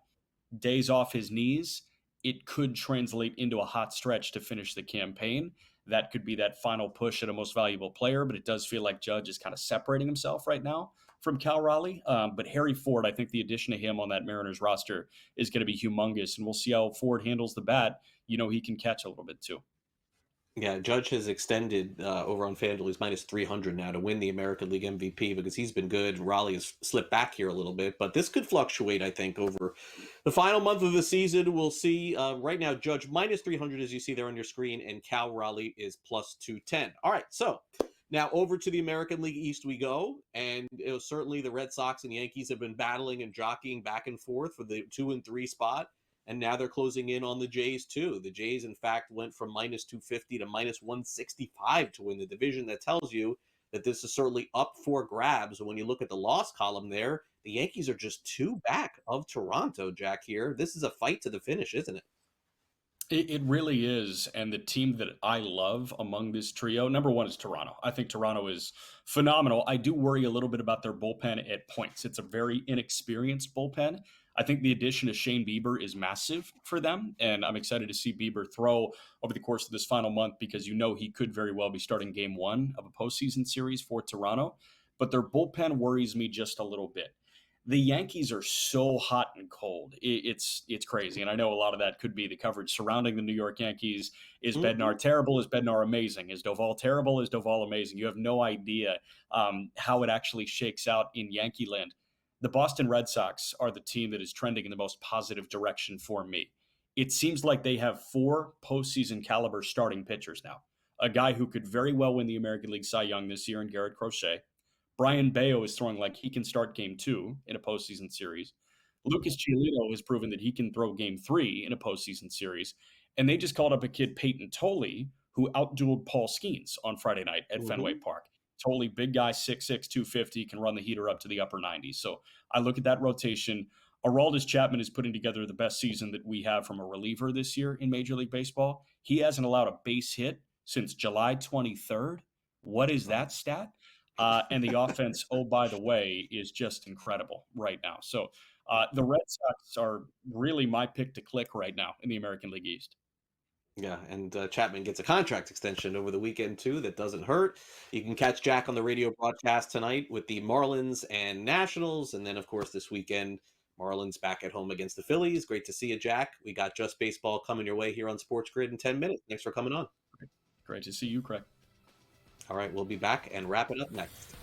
K: days off his knees, it could translate into a hot stretch to finish the campaign. That could be that final push at a most valuable player, but it does feel like Judge is kind of separating himself right now from Cal Raleigh. But Harry Ford, I think the addition of him on that Mariners roster is going to be humongous, and we'll see how Ford handles the bat. He can catch a little bit too.
F: Yeah, Judge has extended over on FanDuel. He's minus 300 now to win the American League MVP because he's been good. Raleigh has slipped back here a little bit, but this could fluctuate, I think, over the final month of the season. We'll see. Right now, Judge minus 300, as you see there on your screen, and Cal Raleigh is plus 210. All right, so now over to the American League East we go, and certainly the Red Sox and Yankees have been battling and jockeying back and forth for the 2 and 3 spot. And now they're closing in on the Jays, too. The Jays, in fact, went from minus 250 to minus 165 to win the division. That tells you that this is certainly up for grabs. When you look at the loss column there, the Yankees are just 2 back of Toronto, Jack, here. This is a fight to the finish, isn't it?
K: It really is. And the team that I love among this trio, number one is Toronto. I think Toronto is phenomenal. I do worry a little bit about their bullpen at points. It's a very inexperienced bullpen. I think the addition of Shane Bieber is massive for them. And I'm excited to see Bieber throw over the course of this final month because he could very well be starting game one of a postseason series for Toronto. But their bullpen worries me just a little bit. The Yankees are so hot and cold. It's crazy. And I know a lot of that could be the coverage surrounding the New York Yankees. Is Bednar terrible? Is Bednar amazing? Is Doval terrible? Is Doval amazing? You have no idea how it actually shakes out in Yankee land. The Boston Red Sox are the team that is trending in the most positive direction for me. It seems like they have 4 postseason caliber starting pitchers now. A guy who could very well win the American League Cy Young this year in Garrett Crochet. Brian Bayo is throwing like he can start game 2 in a postseason series. Lucas Giolito has proven that he can throw game 3 in a postseason series. And they just called up a kid, Peyton Tolley, who outdueled Paul Skeens on Friday night at Fenway Park. Tolley, big guy, 6'6", 250, can run the heater up to the upper 90s. So I look at that rotation. Aroldis Chapman is putting together the best season that we have from a reliever this year in Major League Baseball. He hasn't allowed a base hit since July 23rd. What is that stat? And the offense, oh, by the way, is just incredible right now. So the Red Sox are really my pick to click right now in the American League East.
F: Yeah, and Chapman gets a contract extension over the weekend, too. That doesn't hurt. You can catch Jack on the radio broadcast tonight with the Marlins and Nationals. And then, of course, this weekend, Marlins back at home against the Phillies. Great to see you, Jack. We got Just Baseball coming your way here on Sports Grid in 10 minutes. Thanks for coming on.
K: Great to see you, Craig.
F: All right, we'll be back and wrap it up next.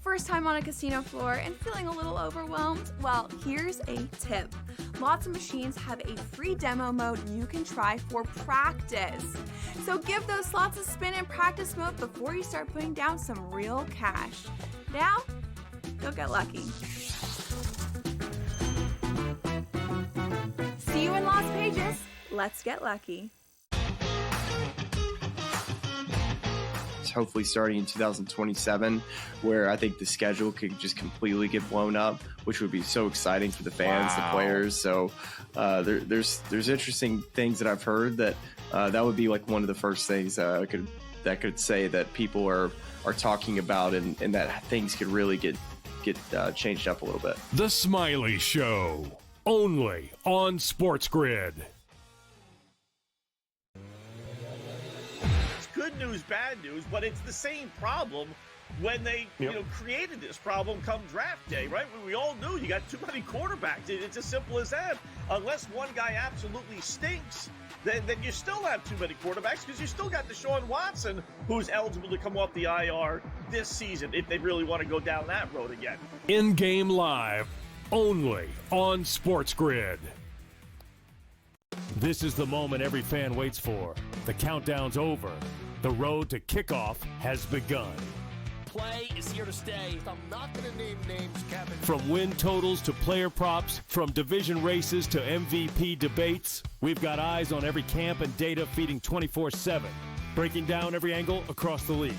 P: First time on a casino floor and feeling a little overwhelmed? Well, here's a tip. Lots of machines have a free demo mode you can try for practice. So give those slots a spin in practice mode before you start putting down some real cash. Now, go get lucky. See you in Las Pages. Let's get lucky.
I: Hopefully starting in 2027, where I think the schedule could just completely get blown up, which would be so exciting for the fans, the players. So there's interesting things that I've heard that that would be like one of the first things that could say that people are talking about, and that things could really get changed up a little bit.
C: The Smiley Show, only on SportsGrid.
L: Good news, bad news, but it's the same problem when they created this problem come draft day, right? We all knew you got too many quarterbacks. It's as simple as that. Unless one guy absolutely stinks, then you still have too many quarterbacks because you still got Deshaun Watson, who's eligible to come off the IR this season if they really want to go down that road again.
C: In-game live, only on SportsGrid. This is the moment every fan waits for. The countdown's over. The road to kickoff has begun.
M: Play is here to stay.
A: I'm not going to name names, Kevin.
C: From win totals to player props, from division races to MVP debates, we've got eyes on every camp and data feeding 24/7, breaking down every angle across the league.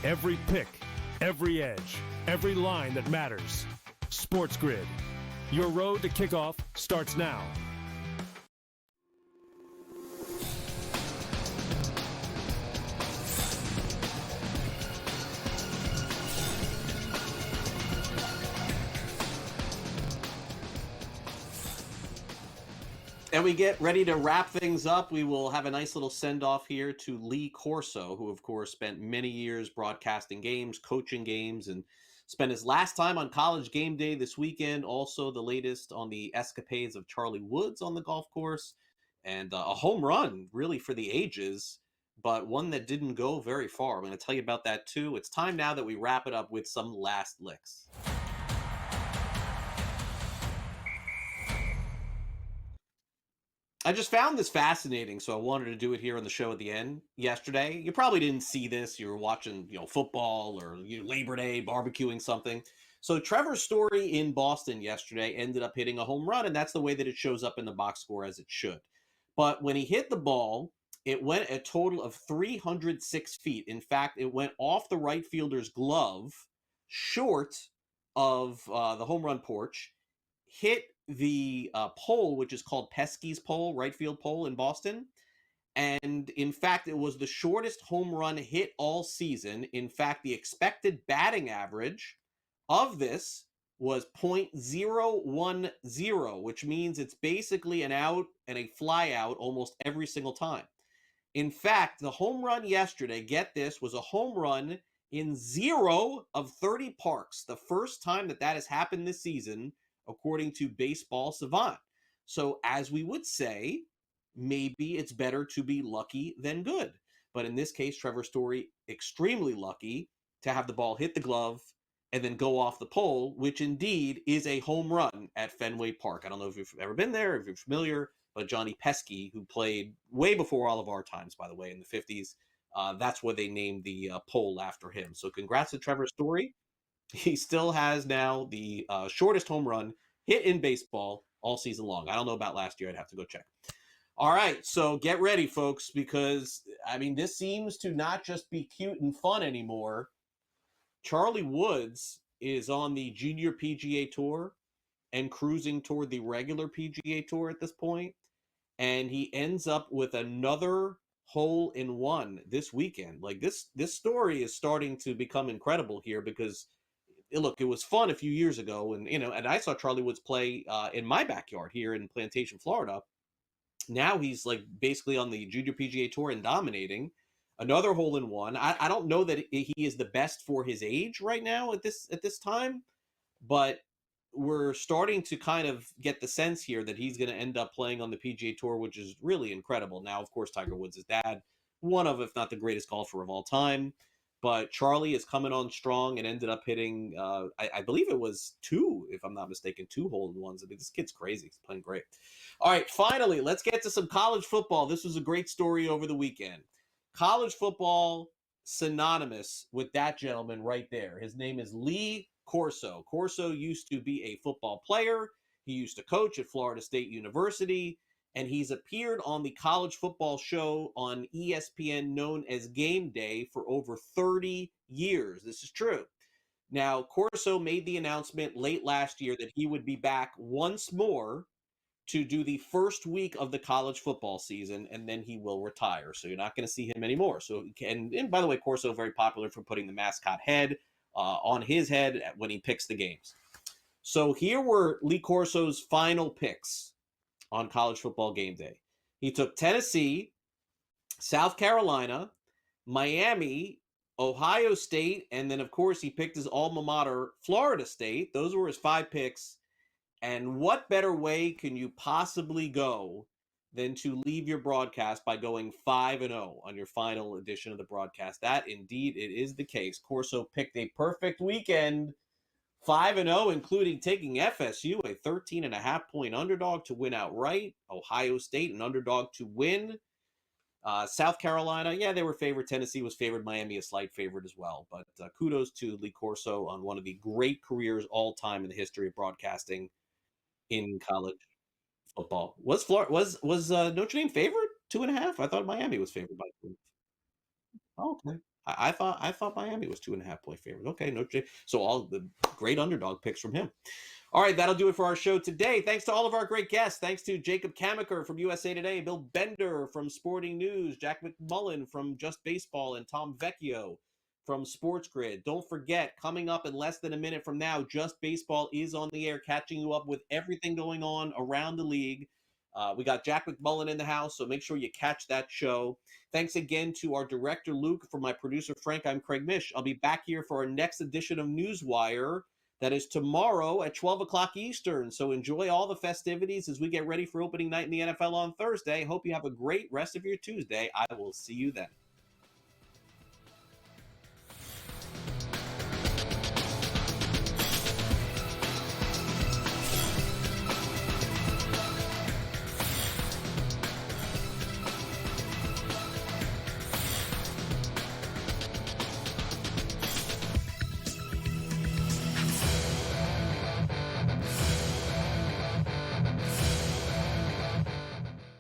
C: Every pick, every edge, every line that matters. SportsGrid. Your road to kickoff starts now.
F: And we get ready to wrap things up. We will have a nice little send-off here to Lee Corso, who, of course, spent many years broadcasting games, coaching games, and spent his last time on College Game Day this weekend. Also, the latest on the escapades of Charlie Woods on the golf course. And a home run, really, for the ages, but one that didn't go very far. I'm going to tell you about that, too. It's time now that we wrap it up with some last licks. I just found this fascinating, so I wanted to do it here on the show at the end yesterday. You probably didn't see this. You were watching, football or Labor Day, barbecuing something. So Trevor Story in Boston yesterday ended up hitting a home run, and that's the way that it shows up in the box score as it should. But when he hit the ball, it went a total of 306 feet. In fact, it went off the right fielder's glove, short of the home run porch, hit the pole, which is called Pesky's pole, right field pole in Boston. And in fact, it was the shortest home run hit all season. In fact, the expected batting average of this was .010, which means it's basically an out and a fly out almost every single time. In fact, the home run yesterday, get this, was a home run in 0 of 30 parks. The first time that has happened this season, according to Baseball Savant. So as we would say, maybe it's better to be lucky than good. But in this case, Trevor Story, extremely lucky to have the ball hit the glove and then go off the pole, which indeed is a home run at Fenway Park. I don't know if you've ever been there, if you're familiar, but Johnny Pesky, who played way before all of our times, by the way, in the 50s, that's why they named the pole after him. So congrats to Trevor Story. He still has now the shortest home run hit in baseball all season long. I don't know about last year. I'd have to go check. All right, so get ready, folks, because, this seems to not just be cute and fun anymore. Charlie Woods is on the Junior PGA Tour and cruising toward the regular PGA Tour at this point, and he ends up with another hole-in-one this weekend. Like, this story is starting to become incredible here because, look, it was fun a few years ago, and and I saw Charlie Woods play in my backyard here in Plantation, Florida. Now he's like basically on the Junior PGA Tour and dominating. Another hole-in-one. I don't know that he is the best for his age right now at this time, but we're starting to kind of get the sense here that he's going to end up playing on the PGA Tour, which is really incredible. Now, of course, Tiger Woods' dad, one of, if not the greatest golfer of all time. But Charlie is coming on strong and ended up hitting, I believe it was 2, if I'm not mistaken, 2 hole-in-ones. This kid's crazy. He's playing great. All right, finally, let's get to some college football. This was a great story over the weekend. College football synonymous with that gentleman right there. His name is Lee Corso. Corso used to be a football player. He used to coach at Florida State University. And he's appeared on the college football show on ESPN known as Game Day for over 30 years. This is true. Now, Corso made the announcement late last year that he would be back once more to do the first week of the college football season, and then he will retire. So you're not going to see him anymore. So, and by the way, Corso very popular for putting the mascot head on his head when he picks the games. So here were Lee Corso's final picks on College Football Game Day. He took Tennessee, South Carolina, Miami, Ohio State, and then, of course, he picked his alma mater, Florida State. Those were his 5 picks. And what better way can you possibly go than to leave your broadcast by going 5-0 on your final edition of the broadcast? That, indeed, it is the case. Corso picked a perfect weekend, 5-0, including taking FSU, a 13.5-point underdog to win outright. Ohio State, an underdog to win. South Carolina, yeah, they were favored. Tennessee was favored. Miami, a slight favorite as well. But kudos to Lee Corso on one of the great careers all time in the history of broadcasting in college football. Was Notre Dame favored 2.5? I thought Miami was favored by 2. Oh, okay. I thought Miami was 2.5-point favorite. Okay, Notre Dame. So all the great underdog picks from him. All right, that'll do it for our show today. Thanks to all of our great guests. Thanks to Jacob Kamaker from USA Today, Bill Bender from Sporting News, Jack McMullen from Just Baseball, and Tom Vecchio from SportsGrid. Don't forget, coming up in less than a minute from now, Just Baseball is on the air, catching you up with everything going on around the league. We got Jack McMullen in the house, so make sure you catch that show. Thanks again to our director, Luke, for my producer, Frank. I'm Craig Mish. I'll be back here for our next edition of NewsWire. That is tomorrow at 12 o'clock Eastern. So enjoy all the festivities as we get ready for opening night in the NFL on Thursday. Hope you have a great rest of your Tuesday. I will see you then.